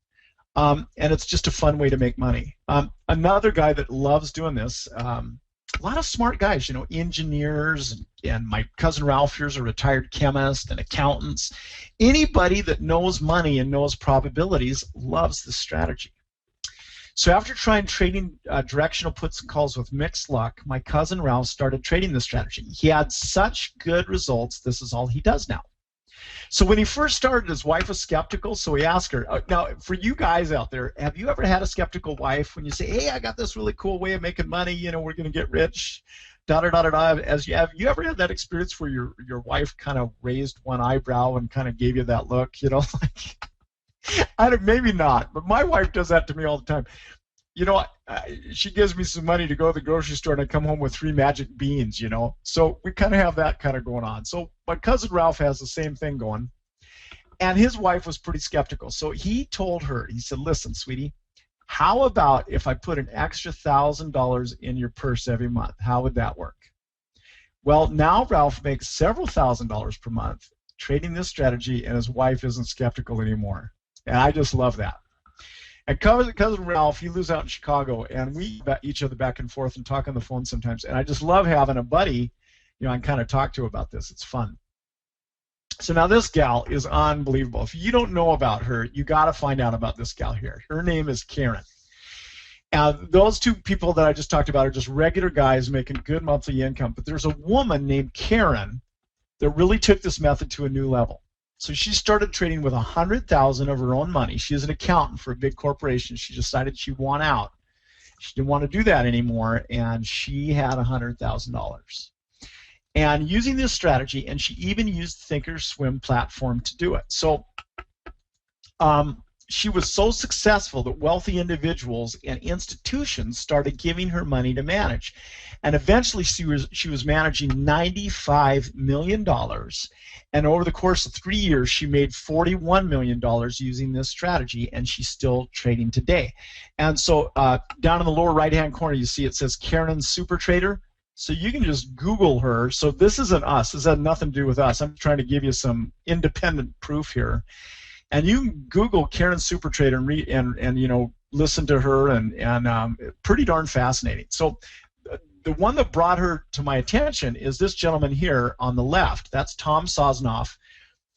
And it's just a fun way to make money. Another guy that loves doing this, a lot of smart guys, you know, engineers, and my cousin Ralph here's a retired chemist, and accountants. Anybody that knows money and knows probabilities loves this strategy. So after trying trading directional puts and calls with mixed luck, my cousin Ralph started trading this strategy. He had such good results, this is all he does now. So when he first started, his wife was skeptical, so he asked her, now for you guys out there, have you ever had a skeptical wife when you say, hey, I got this really cool way of making money, you know, we're going to get rich, da-da-da-da-da, have you ever had that experience where your wife kind of raised one eyebrow and kind of gave you that look, you know, like, maybe not, but my wife does that to me all the time. You know, she gives me some money to go to the grocery store, and I come home with 3 magic beans, you know. So we kind of have that kind of going on. So my cousin Ralph has the same thing going, and his wife was pretty skeptical. So he told her, he said, listen, sweetie, how about if I put an extra $1,000 in your purse every month? How would that work? Well, now Ralph makes several $1,000s per month trading this strategy, and his wife isn't skeptical anymore. And I just love that. And cousin Ralph, he lives out in Chicago, and we bat each other back and forth and talk on the phone sometimes. And I just love having a buddy, you know, I can kind of talk to about this. It's fun. So now this gal is unbelievable. If you don't know about her, you got to find out about this gal here. Her name is Karen. Those 2 people that I just talked about are just regular guys making good monthly income. But there's a woman named Karen that really took this method to a new level. So she started trading with $100,000 of her own money. She is an accountant for a big corporation. She decided she wanted out. She didn't want to do that anymore, and she had $100,000. And using this strategy, and she even used Thinkorswim platform to do it. So she was so successful that wealthy individuals and institutions started giving her money to manage. And eventually she was managing $95 million. And over the course of 3 years, she made $41 million using this strategy, and she's still trading today. And so down in the lower right-hand corner, you see it says Karen Super Trader. So you can just Google her. So this isn't us. This had nothing to do with us. I'm trying to give you some independent proof here. And you can Google Karen Super Trader and read and you know, listen to her, and pretty darn fascinating. So the one that brought her to my attention is this gentleman here on the left. That's Tom Sosnoff.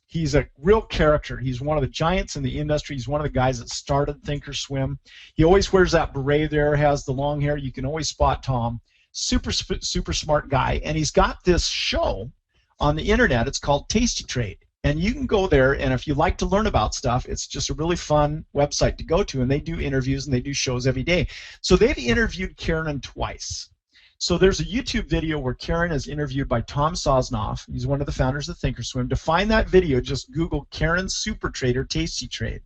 He's a real character. He's one of the giants in the industry. He's one of the guys that started Thinkorswim. He always wears that beret there, has the long hair. You can always spot Tom. Super smart guy. And he's got this show on the internet. It's called Tasty Trade. And you can go there, and if you like to learn about stuff, it's just a really fun website to go to, and they do interviews and they do shows every day. So they've interviewed Karen twice. So there's a YouTube video where Karen is interviewed by Tom Sosnoff. He's one of the founders of Thinkorswim. To find that video, just Google Karen Super Trader Tasty Trade.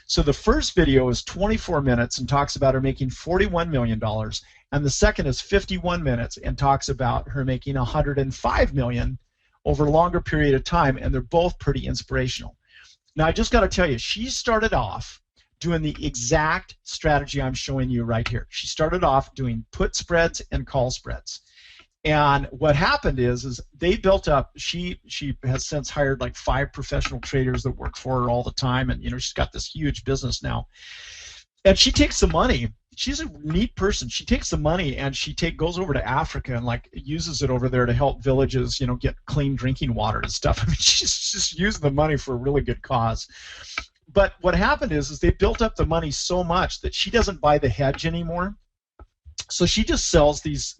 So the first video is 24 minutes and talks about her making $41 million, and the second is 51 minutes and talks about her making $105 million over a longer period of time, and they're both pretty inspirational. Now, I just got to tell you, she started off doing the exact strategy I'm showing you right here. She started off doing put spreads and call spreads. And what happened is they built up, she has since hired like 5 professional traders that work for her all the time, and you know, she's got this huge business now. And she takes the money. She's a neat person. She takes the money and she goes over to Africa and like uses it over there to help villages, you know, get clean drinking water and stuff. I mean, she's just using the money for a really good cause. But what happened is they built up the money so much that she doesn't buy the hedge anymore. So she just sells these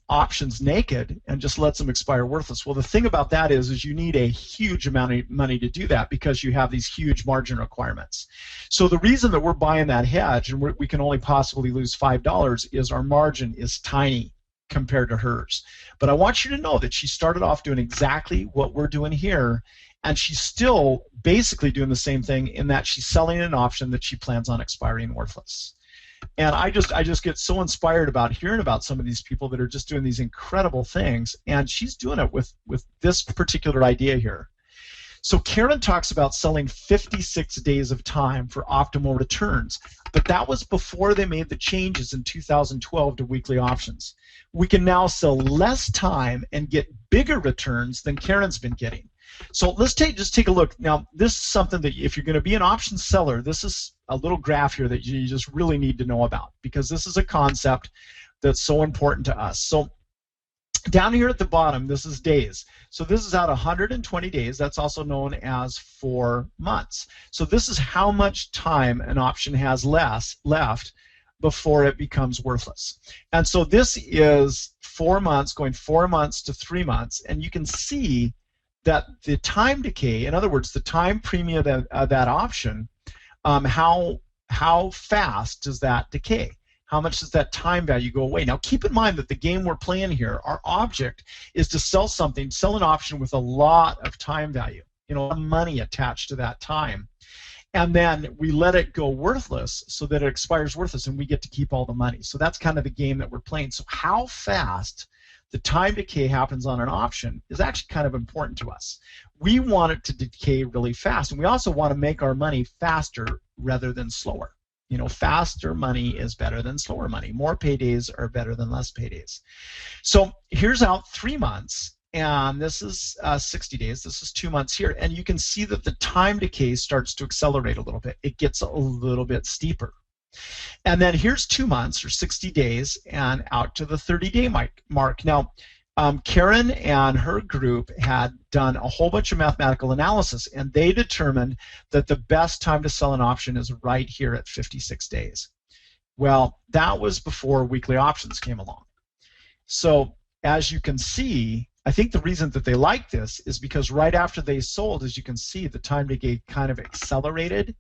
options naked and just lets them expire worthless. Well, the thing about that is you need a huge amount of money to do that because you have these huge margin requirements. So the reason that we're buying that hedge and we can only possibly lose $5 is our margin is tiny compared to hers. But I want you to know that she started off doing exactly what we're doing here, and she's still basically doing the same thing in that she's selling an option that she plans on expiring worthless. And I just get so inspired about hearing about some of these people that are just doing these incredible things, and she's doing it with this particular idea here. So Karen talks about selling 56 days of time for optimal returns, but that was before they made the changes in 2012 to weekly options. We can now sell less time and get bigger returns than Karen's been getting. So let's just take a look. Now, this is something that if you're going to be an option seller, this is a little graph here that you just really need to know about, because this is a concept that's so important to us. So Down here at the bottom, this is days. So this is out 120 days. That's also known as 4 months. So this is how much time an option has left before it becomes worthless. And so this is 4 months, going 4 months to 3 months, and you can see that the time decay, in other words, the time premium of that option, how fast does that decay? How much does that time value go away? Now, keep in mind that the game we're playing here, our object is to sell something, sell an option with a lot of time value, a lot of money attached to that time. And then we let it go worthless so that it expires worthless and we get to keep all the money. So that's kind of the game that we're playing. So how fast the time decay happens on an option is actually kind of important to us. We want it to decay really fast, and we also want to make our money faster rather than slower. Faster money is better than slower money. More paydays are better than less paydays. So here's out 3 months, and this is 60 days. This is 2 months here, and you can see that the time decay starts to accelerate a little bit. It gets a little bit steeper. And then here's 2 months or 60 days and out to the 30-day mark. Now, Karen and her group had done a whole bunch of mathematical analysis, and they determined that the best time to sell an option is right here at 56 days. Well, that was before weekly options came along. So as you can see, I think the reason that they like this is because right after they sold, as you can see, the time decay kind of accelerated.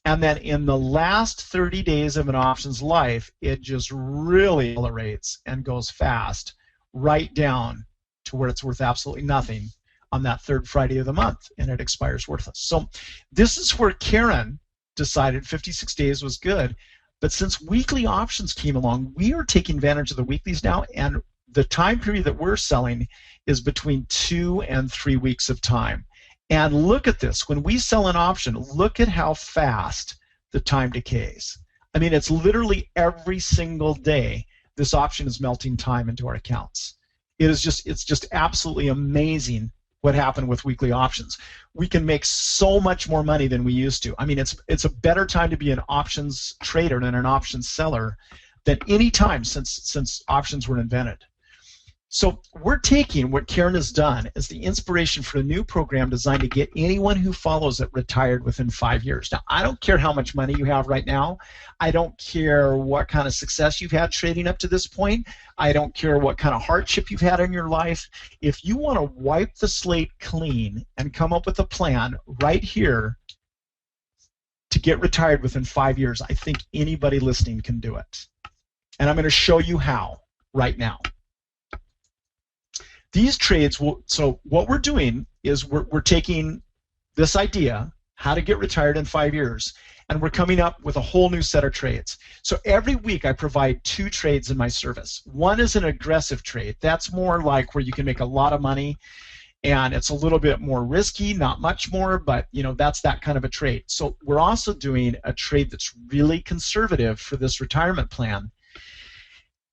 And then in the last 30 days of an option's life, it just really accelerates and goes fast right down to where it's worth absolutely nothing on that third Friday of the month, and it expires worthless. So this is where Karen decided 56 days was good. But since weekly options came along, we are taking advantage of the weeklies now, and the time period that we're selling is between 2 and 3 weeks of time. And look at this. When we sell an option, look at how fast the time decays. I mean, it's literally every single day this option is melting time into our accounts. It's just absolutely amazing what happened with weekly options. We can make so much more money than we used to. I mean, it's a better time to be an options trader than an options seller than any time since options were invented. So we're taking what Karen has done as the inspiration for a new program designed to get anyone who follows it retired within 5 years. Now, I don't care how much money you have right now. I don't care what kind of success you've had trading up to this point. I don't care what kind of hardship you've had in your life. If you want to wipe the slate clean and come up with a plan right here to get retired within 5 years, I think anybody listening can do it. And I'm going to show you how right now. These trades so what we're doing is we're taking this idea, how to get retired in 5 years, and we're coming up with a whole new set of trades. So every week I provide 2 trades in my service. One is an aggressive trade. That's more like where you can make a lot of money, and it's a little bit more risky, not much more, but that's that kind of a trade. So we're also doing a trade that's really conservative for this retirement plan.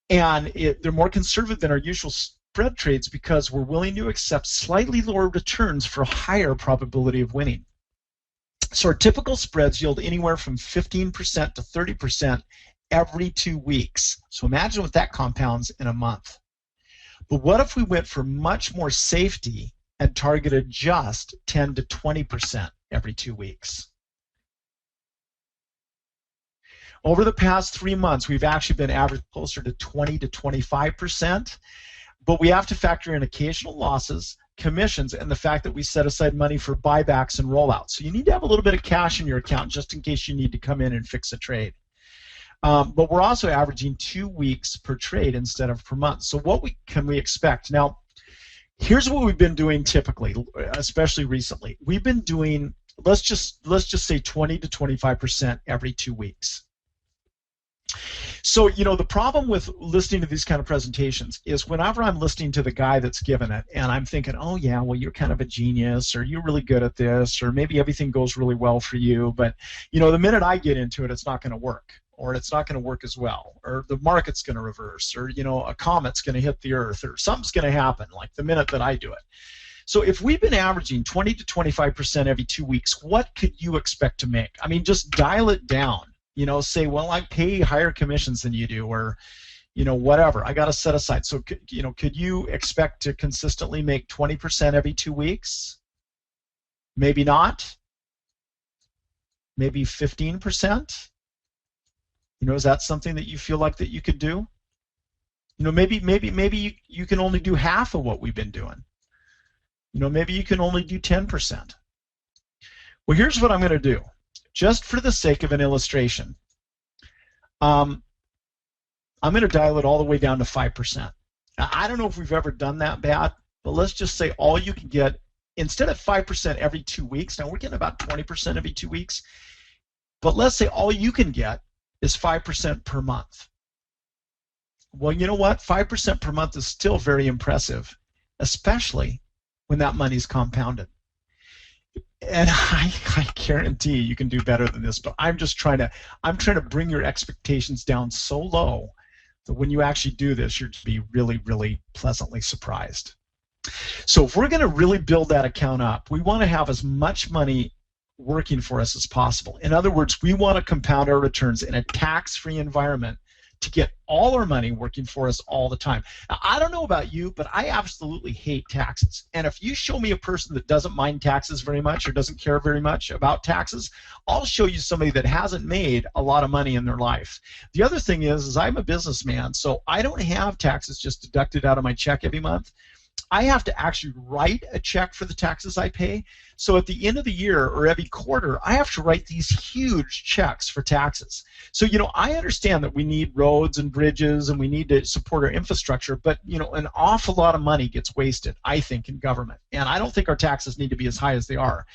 And they're more conservative than our usual spread trades because we're willing to accept slightly lower returns for a higher probability of winning. So our typical spreads yield anywhere from 15% to 30% every 2 weeks. So imagine what that compounds in a month. But what if we went for much more safety and targeted just 10 to 20% every 2 weeks? Over the past 3 months, we've actually been averaging closer to 20 to 25%. But we have to factor in occasional losses, commissions, and the fact that we set aside money for buybacks and rollouts. So you need to have a little bit of cash in your account just in case you need to come in and fix a trade. But we're also averaging 2 weeks per trade instead of per month. So what can we expect? Now, here's what we've been doing typically, especially recently. We've been doing, let's just say 20 to 25% every 2 weeks. So, the problem with listening to these kind of presentations is whenever I'm listening to the guy that's given it and I'm thinking, oh yeah, well, you're kind of a genius, or you're really good at this, or maybe everything goes really well for you, but the minute I get into it, it's not going to work, or it's not going to work as well, or the market's going to reverse, or a comet's going to hit the earth, or something's going to happen like the minute that I do it. So if we've been averaging 20 to 25% every 2 weeks, what could you expect to make? I mean, just dial it down. Say, well, I pay higher commissions than you do, or whatever. I got to set aside. So, could you expect to consistently make 20% every 2 weeks? Maybe not. Maybe 15%. Is that something that you feel like that you could do? Maybe you can only do half of what we've been doing. Maybe you can only do 10%. Well, here's what I'm going to do. Just for the sake of an illustration, I'm going to dial it all the way down to 5%. Now, I don't know if we've ever done that bad, but let's just say all you can get, instead of 5% every 2 weeks, now we're getting about 20% every 2 weeks, but let's say all you can get is 5% per month. Well, you know what? 5% per month is still very impressive, especially when that money's compounded. And I guarantee you can do better than this, but I'm trying to bring your expectations down so low that when you actually do this, you're to be really, really pleasantly surprised. So if we're going to really build that account up, we want to have as much money working for us as possible. In other words, we want to compound our returns in a tax-free environment to get all our money working for us all the time. Now, I don't know about you, but I absolutely hate taxes. And if you show me a person that doesn't mind taxes very much or doesn't care very much about taxes, I'll show you somebody that hasn't made a lot of money in their life. The other thing is I'm a businessman, so I don't have taxes just deducted out of my check every month. I have to actually write a check for the taxes I pay. So at the end of the year or every quarter, I have to write these huge checks for taxes. So, I understand that we need roads and bridges and we need to support our infrastructure, but, an awful lot of money gets wasted, I think, in government. And I don't think our taxes need to be as high as they are.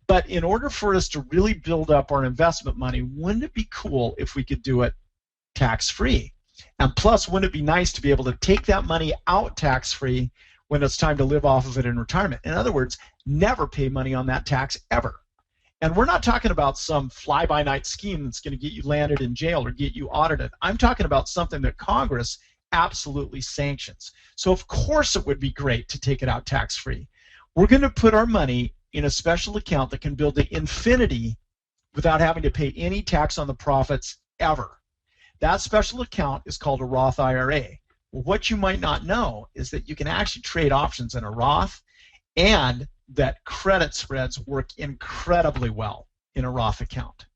But in order for us to really build up our investment money, wouldn't it be cool if we could do it tax-free? And plus, wouldn't it be nice to be able to take that money out tax-free when it's time to live off of it in retirement? In other words, never pay money on that tax ever. And we're not talking about some fly-by-night scheme that's going to get you landed in jail or get you audited. I'm talking about something that Congress absolutely sanctions. So of course it would be great to take it out tax-free. We're going to put our money in a special account that can build to infinity without having to pay any tax on the profits ever. That special account is called a Roth IRA. Well, what you might not know is that you can actually trade options in a Roth, and that credit spreads work incredibly well in a Roth account.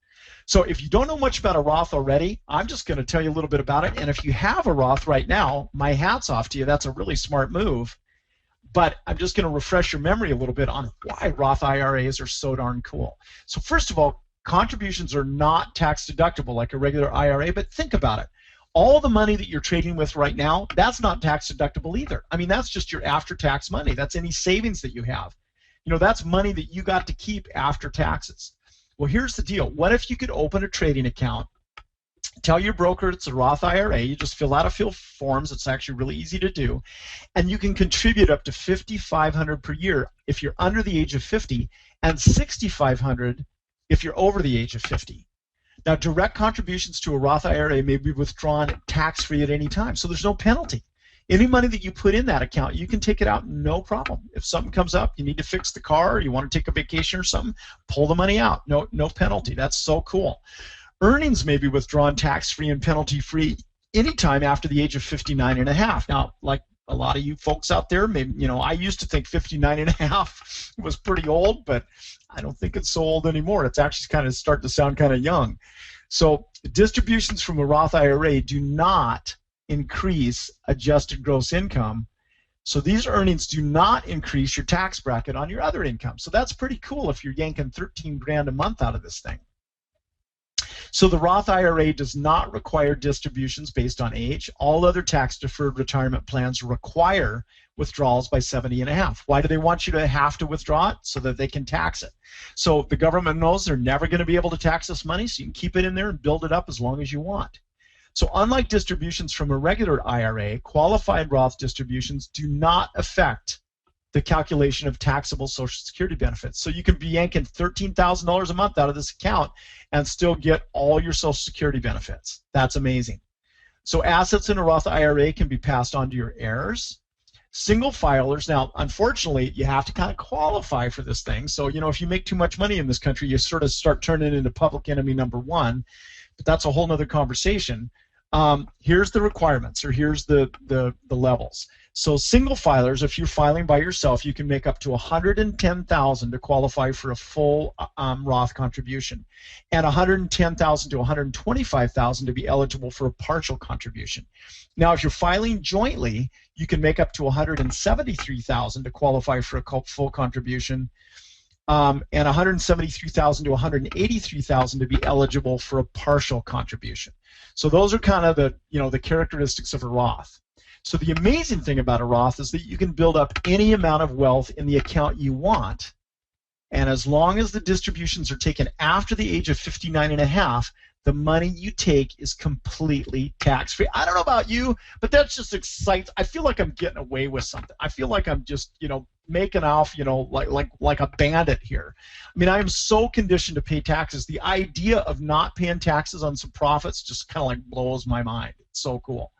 So if you don't know much about a Roth already, I'm just going to tell you a little bit about it. And if you have a Roth right now, my hat's off to you. That's a really smart move. But I'm just going to refresh your memory a little bit on why Roth IRAs are so darn cool. So first of all, contributions are not tax deductible like a regular IRA, but think about it. All the money that you're trading with right now, that's not tax deductible either. I mean, that's just your after-tax money. That's any savings that you have. That's money that you got to keep after taxes. Well, here's the deal. What if you could open a trading account, tell your broker it's a Roth IRA, you just fill out a few forms, it's actually really easy to do, and you can contribute up to $5,500 per year if you're under the age of 50 and $6,500 if you're over the age of 50. Now, direct contributions to a Roth IRA may be withdrawn tax-free at any time, so there's no penalty. Any money that you put in that account, you can take it out no problem. If something comes up, you need to fix the car, or you want to take a vacation or something, pull the money out. No penalty. That's so cool. Earnings may be withdrawn tax-free and penalty-free anytime after the age of 59 and a half. Now, like a lot of you folks out there, maybe, I used to think 59 and a half was pretty old, but I don't think it's so old anymore. It's actually kind of starting to sound kind of young. So distributions from a Roth IRA do not increase adjusted gross income. So these earnings do not increase your tax bracket on your other income. So that's pretty cool if you're yanking 13 grand a month out of this thing. So the Roth IRA does not require distributions based on age. All other tax-deferred retirement plans require withdrawals by 70 and a half. Why do they want you to have to withdraw it? So that they can tax it. So the government knows they're never going to be able to tax this money, so you can keep it in there and build it up as long as you want. So unlike distributions from a regular IRA, qualified Roth distributions do not affect the calculation of taxable Social Security benefits. So you can be yanking $13,000 a month out of this account and still get all your Social Security benefits. That's amazing. So assets in a Roth IRA can be passed on to your heirs. Single filers, now unfortunately you have to kind of qualify for this thing. So if you make too much money in this country, you sort of start turning into public enemy number one, but that's a whole nother conversation. Here's the requirements, or here's the levels. So single filers, if you're filing by yourself, you can make up to $110,000 to qualify for a full Roth contribution, and $110,000 to $125,000 to be eligible for a partial contribution. Now, if you're filing jointly, you can make up to $173,000 to qualify for a full contribution, and $173,000 to $183,000 to be eligible for a partial contribution. So those are kind of the characteristics of a Roth. So the amazing thing about a Roth is that you can build up any amount of wealth in the account you want, and as long as the distributions are taken after the age of 59 and a half, the money you take is completely tax-free. I don't know about you, but that's just exciting. I feel like I'm getting away with something. I feel like I'm just, making off, like a bandit here. I mean, I am so conditioned to pay taxes. The idea of not paying taxes on some profits just kind of like blows my mind. It's so cool.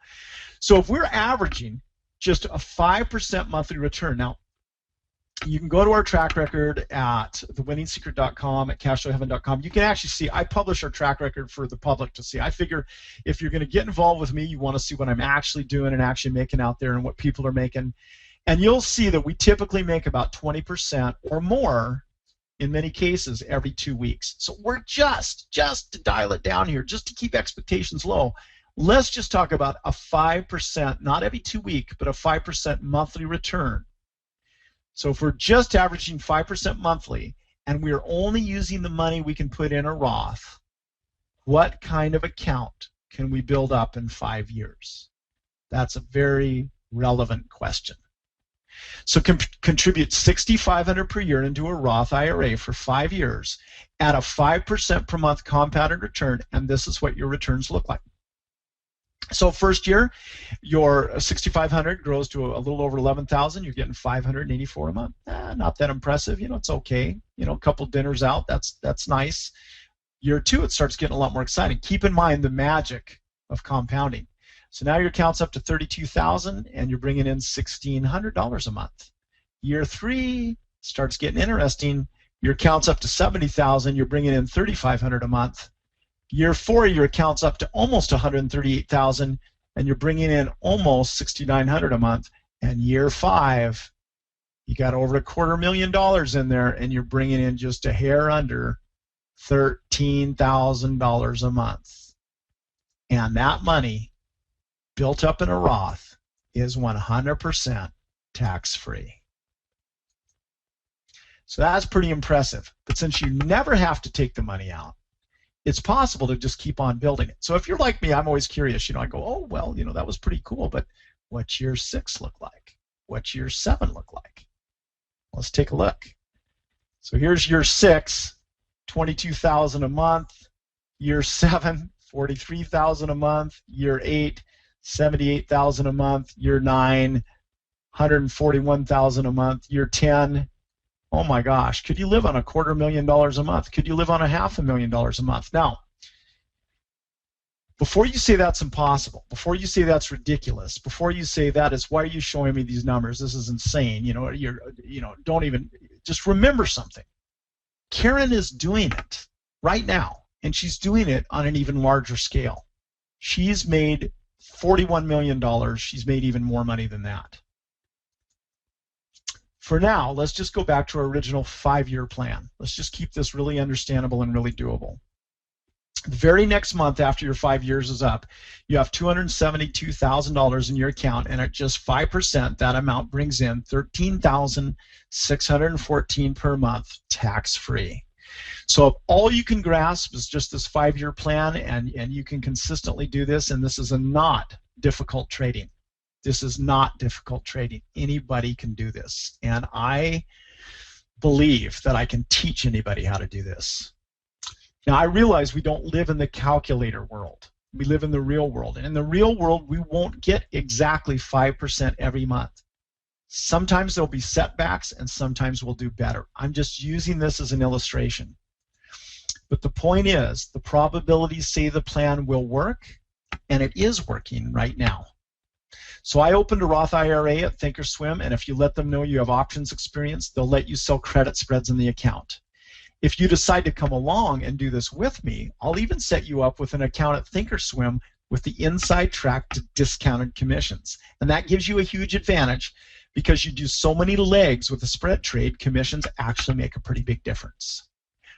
So if we're averaging just a 5% monthly return, now you can go to our track record at thewinningsecret.com, at cashflowheaven.com. You can actually see, I publish our track record for the public to see. I figure if you're going to get involved with me, you want to see what I'm actually doing and actually making out there and what people are making. And you'll see that we typically make about 20% or more in many cases every 2 weeks. So we're just to dial it down here, just to keep expectations low, let's just talk about a 5%, not every 2 week, but a 5% monthly return. So if we're just averaging 5% monthly and we're only using the money we can put in a Roth, what kind of account can we build up in 5 years? That's a very relevant question. So contribute $6,500 per year into a Roth IRA for 5 years at a 5% per month compounded return, and this is what your returns look like. So first year, your $6,500 grows to a little over $11,000. You're getting $584 a month. Not that impressive. It's okay. A couple dinners out. That's nice. Year 2, it starts getting a lot more exciting. Keep in mind the magic of compounding. So now your account's up to $32,000, and you're bringing in $1,600 a month. Year 3 starts getting interesting. Your account's up to $70,000. You're bringing in $3,500 a month. Year 4, your account's up to almost $138,000, and you're bringing in almost $6,900 a month. And year 5, you got over $250,000 in there, and you're bringing in just a hair under $13,000 a month. And that money built up in a Roth is 100% tax-free. So that's pretty impressive. But since you never have to take the money out, it's possible to just keep on building it. So if you're like me, I'm always curious. I go, oh, well, that was pretty cool, but what's year 6 look like? What's year 7 look like? Let's take a look. So here's year 6, $22,000 a month. Year 7, $43,000 a month. Year 8, $78,000 a month. Year 9, $141,000 a month. Year 10, oh my gosh, could you live on $250,000 a month? Could you live on $500,000 a month? Now, before you say that's impossible, before you say that's ridiculous, before you say that is, why are you showing me these numbers? This is insane. Don't even, just remember something. Karen is doing it right now, and she's doing it on an even larger scale. She's made $41 million. She's made even more money than that. For now, let's just go back to our original 5-year plan. Let's just keep this really understandable and really doable. The very next month after your 5 years is up, you have $272,000 in your account, and at just 5%, that amount brings in $13,614 per month, tax-free. So if all you can grasp is just this 5-year plan, and you can consistently do this, and this is not difficult trading. This is not difficult trading. Anybody can do this, and I believe that I can teach anybody how to do this. Now, I realize we don't live in the calculator world. We live in the real world, and in the real world, we won't get exactly 5% every month. Sometimes there'll be setbacks, and sometimes we'll do better. I'm just using this as an illustration. But the point is, the probabilities say the plan will work, and it is working right now. So I opened a Roth IRA at Thinkorswim, and if you let them know you have options experience, they'll let you sell credit spreads in the account. If you decide to come along and do this with me, I'll even set you up with an account at Thinkorswim with the inside track to discounted commissions. And that gives you a huge advantage because you do so many legs with a spread trade, commissions actually make a pretty big difference.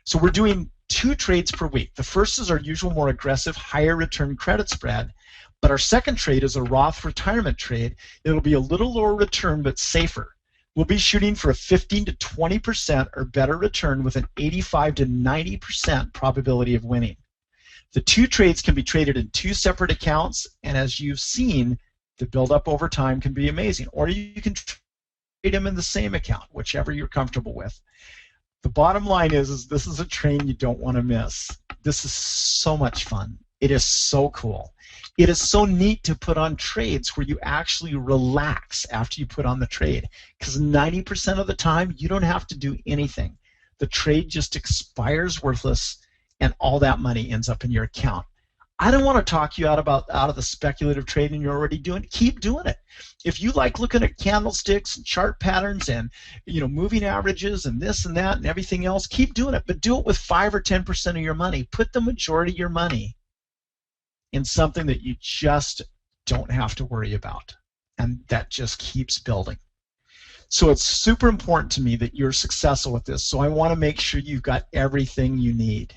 So we're doing 2 trades per week. The first is our usual more aggressive, higher return credit spread, but our second trade is a Roth retirement trade. It'll be a little lower return but safer. We'll be shooting for a 15 to 20% or better return with an 85 to 90% probability of winning. The 2 trades can be traded in 2 separate accounts, and as you've seen, the build-up over time can be amazing. Or you can trade them in the same account, whichever you're comfortable with. The bottom line is this is a train you don't want to miss. This is so much fun. It is so cool. It is so neat to put on trades where you actually relax after you put on the trade, because 90% of the time you don't have to do anything. The trade just expires worthless and all that money ends up in your account. I don't want to talk you out of the speculative trading you're already doing. Keep doing it. If you like looking at candlesticks and chart patterns and moving averages and this and that and everything else, keep doing it. But do it with 5 or 10% of your money. Put the majority of your money in something that you just don't have to worry about, and that just keeps building. So it's super important to me that you're successful with this. So I want to make sure you've got everything you need.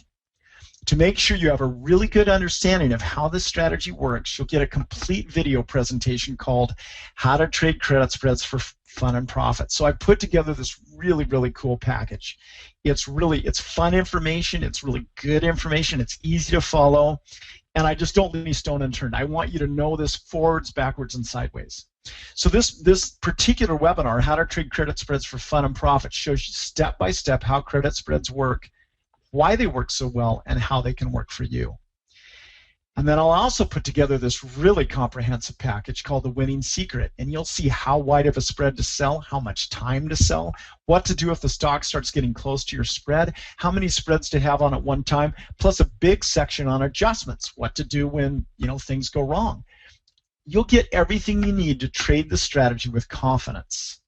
To make sure you have a really good understanding of how this strategy works, you'll get a complete video presentation called How to Trade Credit Spreads for Fun and Profit. So I put together this really, really cool package. It's fun information, it's really good information, it's easy to follow, and I just don't leave any stone unturned. I want you to know this forwards, backwards, and sideways. So this particular webinar, How to Trade Credit Spreads for Fun and Profit, shows you step by step how credit spreads work, why they work so well, and how they can work for you. And then I'll also put together this really comprehensive package called The Winning Secret, and you'll see how wide of a spread to sell, how much time to sell, what to do if the stock starts getting close to your spread, how many spreads to have on at one time, plus a big section on adjustments, what to do when things go wrong. You'll get everything you need to trade the strategy with confidence.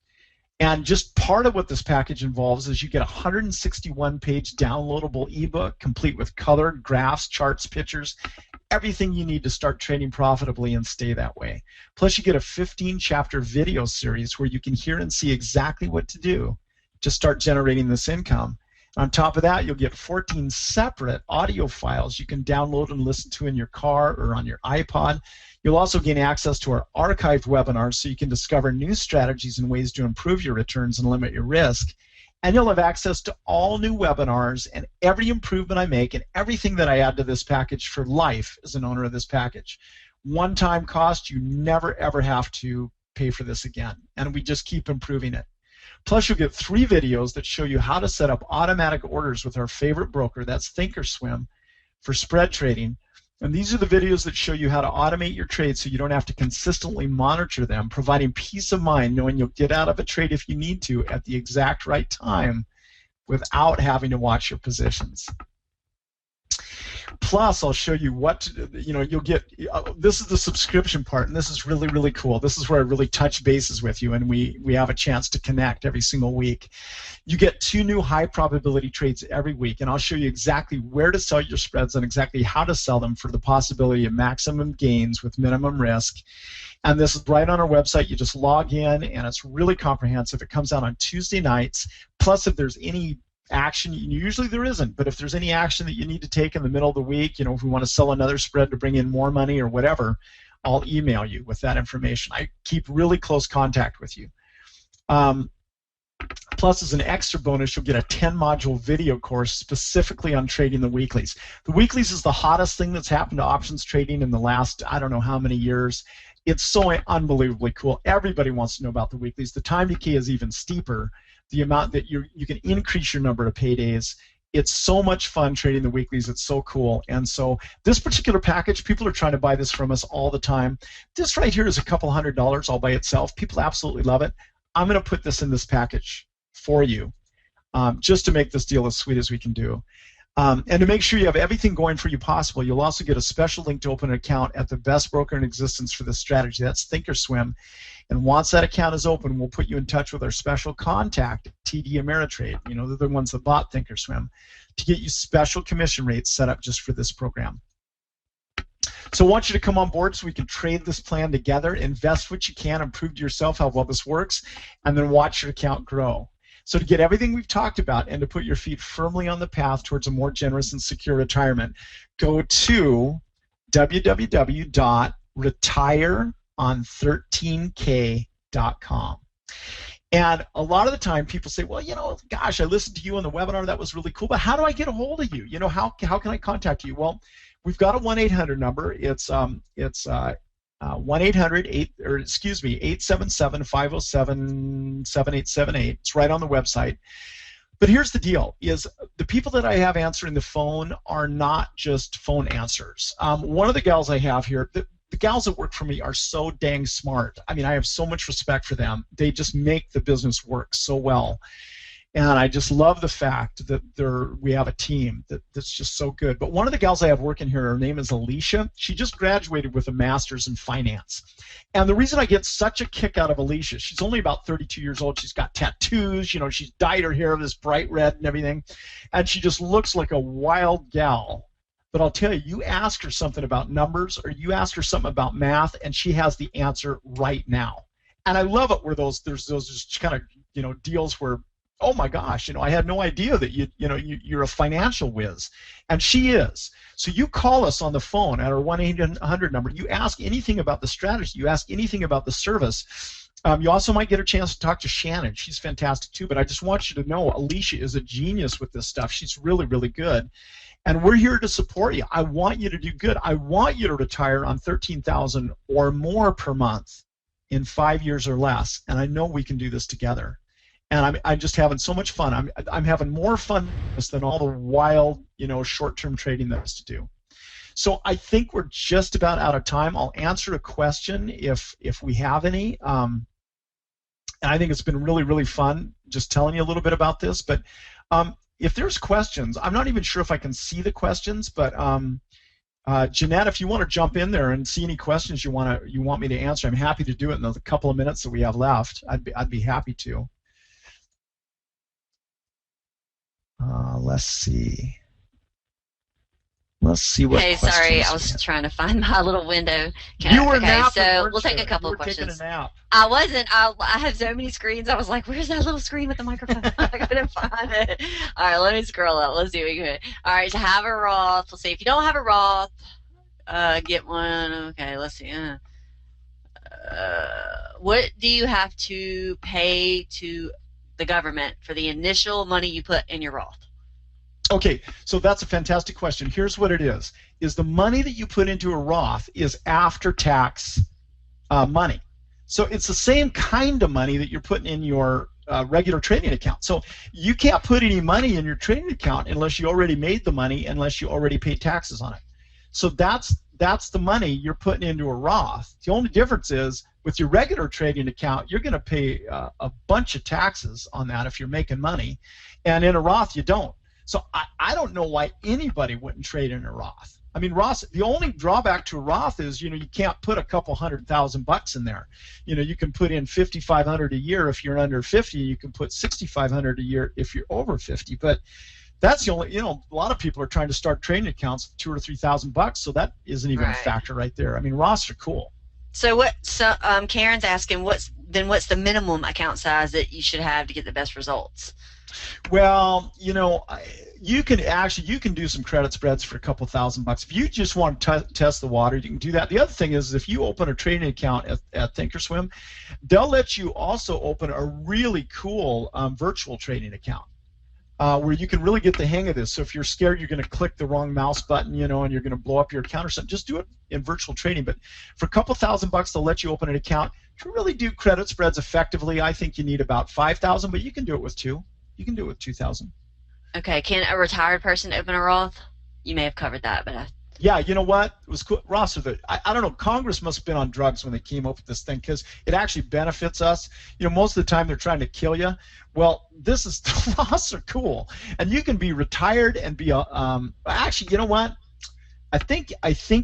And just part of what this package involves is you get a 161-page downloadable ebook complete with colored graphs, charts, pictures, everything you need to start trading profitably and stay that way. Plus you get a 15-chapter video series where you can hear and see exactly what to do to start generating this income. On top of that, you'll get 14 separate audio files you can download and listen to in your car or on your iPod. You'll also gain access to our archived webinars so you can discover new strategies and ways to improve your returns and limit your risk. And you'll have access to all new webinars and every improvement I make and everything that I add to this package for life as an owner of this package. One-time cost, you never ever have to pay for this again. And we just keep improving it. Plus, you'll get 3 videos that show you how to set up automatic orders with our favorite broker, that's Thinkorswim, for spread trading. And these are the videos that show you how to automate your trades so you don't have to consistently monitor them, providing peace of mind knowing you'll get out of a trade if you need to at the exact right time without having to watch your positions. Plus, I'll show you what you'll get. This is the subscription part, and this is really, really cool. This is where I really touch bases with you, and we have a chance to connect every single week. You get 2 new high probability trades every week, and I'll show you exactly where to sell your spreads and exactly how to sell them for the possibility of maximum gains with minimum risk. And this is right on our website. You just log in, and it's really comprehensive. It comes out on Tuesday nights. Plus, if there's any action, usually there isn't, but if there's any action that you need to take in the middle of the week, if we want to sell another spread to bring in more money or whatever, I'll email you with that information. I keep really close contact with you. Plus, as an extra bonus, you'll get a 10-module video course specifically on trading the weeklies. The weeklies is the hottest thing that's happened to options trading in the last, I don't know how many years. It's so unbelievably cool. Everybody wants to know about the weeklies. The time decay is even steeper. The amount that you can increase your number of paydays. It's so much fun trading the weeklies. It's so cool. And so this particular package, people are trying to buy this from us all the time. This right here is a couple $100 all by itself. People absolutely love it. I'm going to put this in this package for you just to make this deal as sweet as we can do. And to make sure you have everything going for you possible, you'll also get a special link to open an account at the best broker in existence for this strategy. That's Thinkorswim. And once that account is open, we'll put you in touch with our special contact, TD Ameritrade. They're the ones that bought Thinkorswim, to get you special commission rates set up just for this program. So I want you to come on board so we can trade this plan together, invest what you can, and prove to yourself how well this works, and then watch your account grow. So to get everything we've talked about and to put your feet firmly on the path towards a more generous and secure retirement, go to www.retireon13k.com. And a lot of the time people say, well, gosh, I listened to you on the webinar. That was really cool. But how do I get a hold of you? How can I contact you? Well, we've got a 1-800 number. It's 877-507-7878. It's right on the website. But here's the deal, is the people that I have answering the phone are not just phone answers. One of the gals I have here, the gals that work for me are so dang smart. I mean, I have so much respect for them. They just make the business work so well. And I just love the fact that we have a team that's just so good. But one of the gals I have working here, her name is Alicia. She just graduated with a master's in finance. And the reason I get such a kick out of Alicia, she's only about 32 years old. She's got tattoos. She's dyed her hair this bright red and everything. And she just looks like a wild gal. But I'll tell you, you ask her something about numbers or you ask her something about math, and she has the answer right now. And I love it where there's those just kind of, deals where, oh my gosh, I had no idea that you're a financial whiz, and she is. So you call us on the phone at our 1-800 number. You ask anything about the strategy. You ask anything about the service. You also might get a chance to talk to Shannon. She's fantastic too. But I just want you to know, Alicia is a genius with this stuff. She's really, really good, and we're here to support you. I want you to do good. I want you to retire on $13,000 or more per month in 5 years or less, and I know we can do this together. And I'm just having so much fun. I'm having more fun than all the wild, short-term trading there is to do. So I think we're just about out of time. I'll answer a question if we have any. And I think it's been really, really fun just telling you a little bit about this. But if there's questions, I'm not even sure if I can see the questions. But Jeanette, if you want to jump in there and see any questions you want me to answer, I'm happy to do it in the couple of minutes that we have left. I'd be happy to. Let's see. Let's see what. Hey, sorry, I was trying to find my little window. You were okay, napping, so we'll take a couple of questions. Taking a nap. I wasn't. I have so many screens. I was like, "Where's that little screen with the microphone?" I couldn't find it. All right, let me scroll up. Let's see what we can do. All right, to have a Roth. We'll see. If you don't have a Roth, get one. Okay, let's see. What do you have to pay to the government for the initial money you put in your Roth? Okay, so that's a fantastic question. Here's what it is the money that you put into a Roth is after-tax money. So it's the same kind of money that you're putting in your regular trading account. So you can't put any money in your trading account unless you already made the money, unless you already paid taxes on it. So that's the money you're putting into a Roth. The only difference is with your regular trading account, you're going to pay a bunch of taxes on that if you're making money, and in a Roth you don't. So I don't know why anybody wouldn't trade in a Roth. I mean, Roth, the only drawback to a Roth is, you can't put a couple $100,000 in there. You can put in $5,500 a year if you're under 50. You can put $6,500 a year if you're over 50. But that's the only, a lot of people are trying to start trading accounts with $2,000 or $3,000, so that isn't even a factor right there. I mean, Roths are cool. So Karen's asking, what's the minimum account size that you should have to get the best results? Well, you can do some credit spreads for a couple $1,000. If you just want to test the water, you can do that. The other thing is, if you open a trading account at Thinkorswim, they'll let you also open a really cool virtual trading account where you can really get the hang of this. So if you're scared you're going to click the wrong mouse button, and you're going to blow up your account or something, just do it in virtual trading. But for a couple $1,000, they'll let you open an account. To really do credit spreads effectively, I think you need about 5,000, but you can do it with 2. You can do it with 2,000. Okay, can a retired person open a Roth? You may have covered that, but yeah, you know what? It was cool. Ross, I don't know. Congress must have been on drugs when they came up with this thing, because it actually benefits us. Most of the time they're trying to kill you. Well, Roths are cool, and you can be retired and be actually, you know what? I think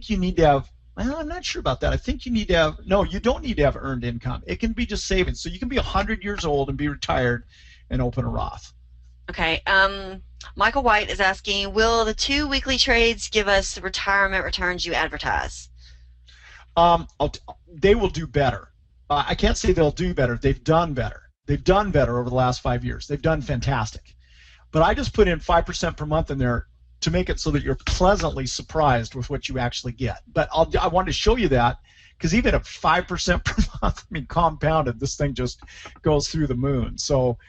you need to have. Well, I'm not sure about that. I think you need to have. No, you don't need to have earned income. It can be just savings. So you can be 100 years old and be retired and open a Roth. Okay. Michael White is asking, will the 2 weekly trades give us the retirement returns you advertise? They will do better. I can't say they'll do better. They've done better. They've done better over the last 5 years. They've done fantastic. But I just put in 5% per month in there to make it so that you're pleasantly surprised with what you actually get. But I wanted to show you that because even at 5% per month, I mean, compounded, this thing just goes through the moon. So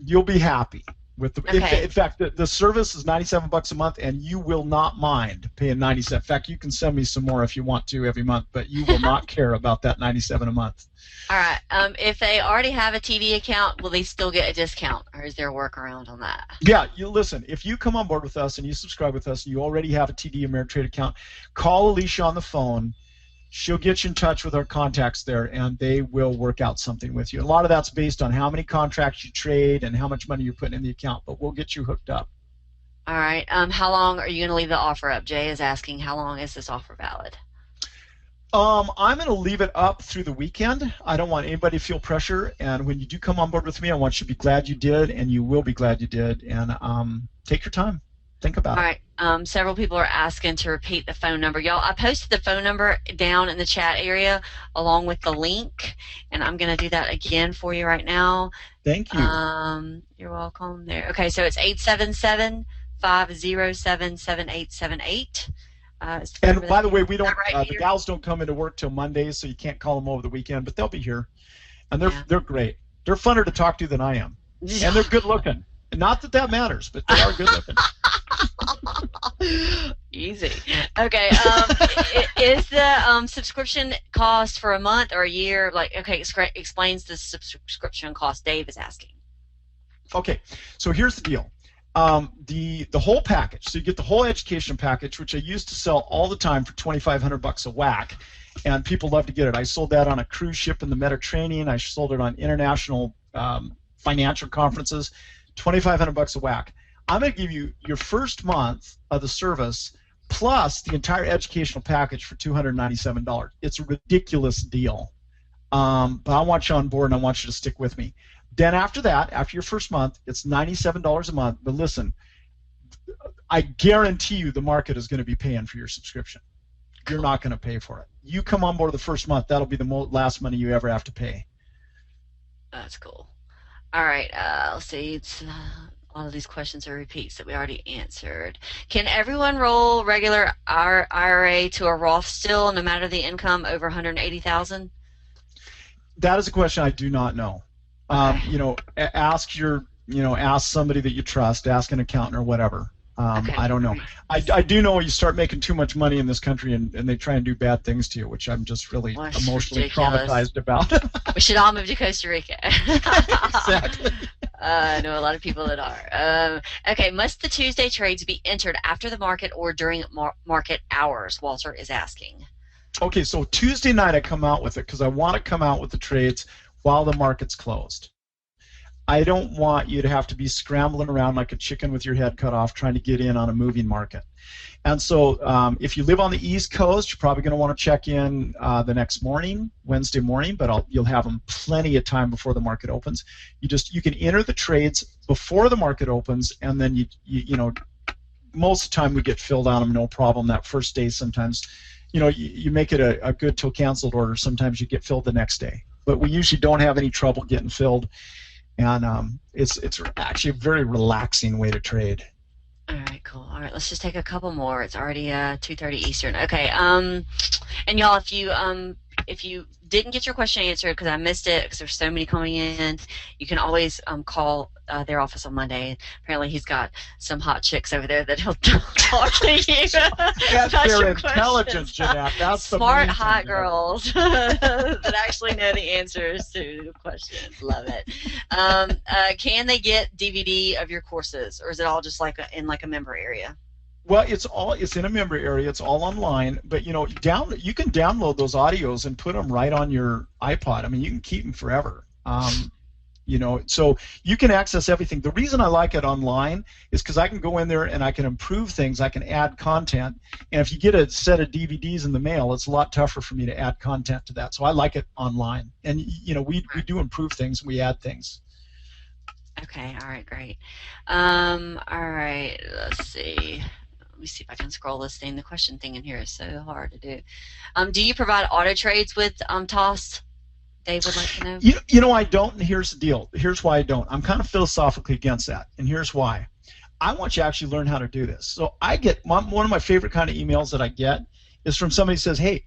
you'll be happy. With the, Okay. in fact, the service is $97 a month, and you will not mind paying 97. In fact, you can send me some more if you want to every month, but you will not care about that 97 a month. All right. If they already have a TV account, will they still get a discount, or is there a workaround on that? Yeah, you listen. If you come on board with us and you subscribe with us, and you already have a TD Ameritrade account, call Alicia on the phone. She'll get you in touch with our contacts there, and they will work out something with you. A lot of that's based on how many contracts you trade and how much money you're putting in the account, but we'll get you hooked up. All right. How long are you going to leave the offer up? Jay is asking, how long is this offer valid? I'm going to leave it up through the weekend. I don't want anybody to feel pressure, and when you do come on board with me, I want you to be glad you did, and you will be glad you did, and take your time. Think about it. All right. Several people are asking to repeat the phone number. Y'all, I posted the phone number down in the chat area along with the link, and I'm going to do that again for you right now. Thank you. You're welcome. There. Okay, so it's 877-507-7878. And by the way, we don't. Right, the gals don't come into work till Mondays, so you can't call them over the weekend. But they'll be here, and they're great. They're funner to talk to than I am, and they're good looking. Not that matters, but they are good looking. Easy. Okay. Is the subscription cost for a month or a year? Like, okay, explains the subscription cost. Dave is asking. Okay, so here's the deal. The whole package. So you get the whole education package, which I used to sell all the time for $2,500 a whack, and people love to get it. I sold that on a cruise ship in the Mediterranean. I sold it on international financial conferences. $2,500 a whack. I'm going to give you your first month of the service plus the entire educational package for $297. It's a ridiculous deal, but I want you on board and I want you to stick with me. Then after that, after your first month, it's $97 a month. But listen, I guarantee you the market is going to be paying for your subscription. You're not going to pay for it. You come on board the first month, that'll be the last money you ever have to pay. That's cool. All right, let's see. It's a lot of these questions are repeats that we already answered. Can everyone roll regular IRA to a Roth still, no matter the income over $180,000? That is a question I do not know. Okay. Ask somebody that you trust. Ask an accountant or whatever. Okay. I don't know. I do know you start making too much money in this country and they try and do bad things to you, which I'm just really emotionally traumatized about. We should all move to Costa Rica. Exactly. I know a lot of people that are. Okay, must the Tuesday trades be entered after the market or during market hours? Walter is asking. Okay, so Tuesday night I come out with it because I want to come out with the trades while the market's closed. I don't want you to have to be scrambling around like a chicken with your head cut off trying to get in on a moving market. And so if you live on the East Coast, you're probably going to want to check in the next morning, Wednesday morning, but you'll have them plenty of time before the market opens. You can enter the trades before the market opens, and then you know most of the time we get filled on them no problem. That first day sometimes, you make it a good till canceled order. Sometimes you get filled the next day, but we usually don't have any trouble getting filled. And it's actually a very relaxing way to trade. All right, cool. All right, let's just take a couple more. It's already 2:30 Eastern. Okay. And y'all, if you didn't get your question answered because I missed it because there's so many coming in, you can always call their office on Monday. Apparently, he's got some hot chicks over there that he'll talk to you. That's their intelligence, Jeanette. That's smart, hot girls that actually know the answers to the questions. Love it. Can they get DVD of your courses, or is it all just in a member area? Well, it's in a member area. It's all online, but you can download those audios and put them right on your iPod. I mean, you can keep them forever. So you can access everything. The reason I like it online is because I can go in there and I can improve things. I can add content, and if you get a set of DVDs in the mail, it's a lot tougher for me to add content to that. So I like it online, and we do improve things. We add things. Okay. All right. Great. All right. Let's see. me see if I can scroll this thing. The question thing in here is so hard to do. Do you provide auto trades with TOS? Dave would like to know. You know, I don't, and here's the deal. Here's why I don't. I'm kind of philosophically against that, and here's why. I want you to actually learn how to do this. So I get, one of my favorite kind of emails that I get is from somebody who says, hey,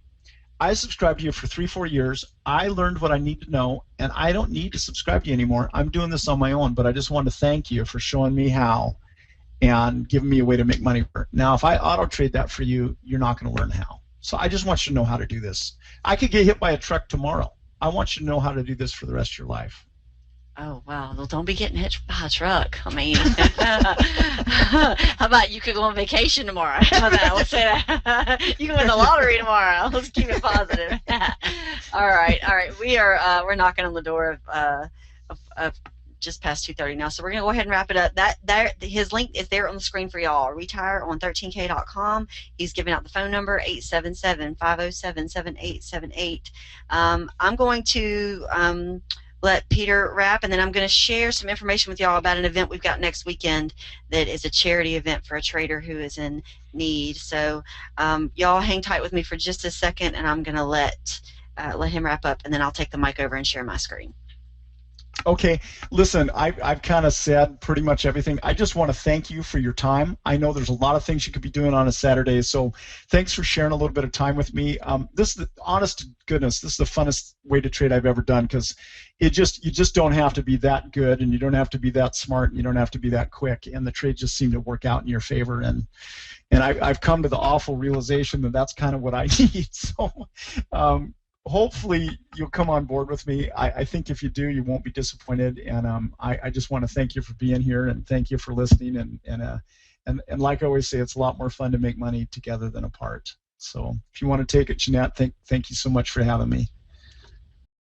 I subscribed to you for 3-4 years. I learned what I need to know, and I don't need to subscribe to you anymore. I'm doing this on my own, but I just want to thank you for showing me how and giving me a way to make money. Now, if I auto trade that for you, you're not going to learn how. So I just want you to know how to do this. I could get hit by a truck tomorrow. I want you to know how to do this for the rest of your life. Oh, wow. Well, don't be getting hit by a truck. I mean, how about you could go on vacation tomorrow? How about that? Let's say that. You can win the lottery tomorrow. Let's keep it positive. All right. We're knocking on the door of just past 2:30 now, so we're going to go ahead and wrap it up. His link is there on the screen for y'all. RetireOn13k.com. He's giving out the phone number 877-507-7878. I'm going to let Peter wrap, and then I'm going to share some information with y'all about an event we've got next weekend that is a charity event for a trader who is in need. So y'all hang tight with me for just a second, and I'm going to let him wrap up, and then I'll take the mic over and share my screen. Okay, listen, I've kind of said pretty much everything. I just want to thank you for your time. I know there's a lot of things you could be doing on a Saturday, so thanks for sharing a little bit of time with me. This is, honest to goodness, this is the funnest way to trade I've ever done, because you just don't have to be that good, and you don't have to be that smart, and you don't have to be that quick, and the trades just seem to work out in your favor. And I've come to the awful realization that that's kind of what I need. So hopefully you'll come on board with me. I think if you do, you won't be disappointed. And I just want to thank you for being here, and thank you for listening. And like I always say, it's a lot more fun to make money together than apart. So if you want to take it, Jeanette, thank you so much for having me.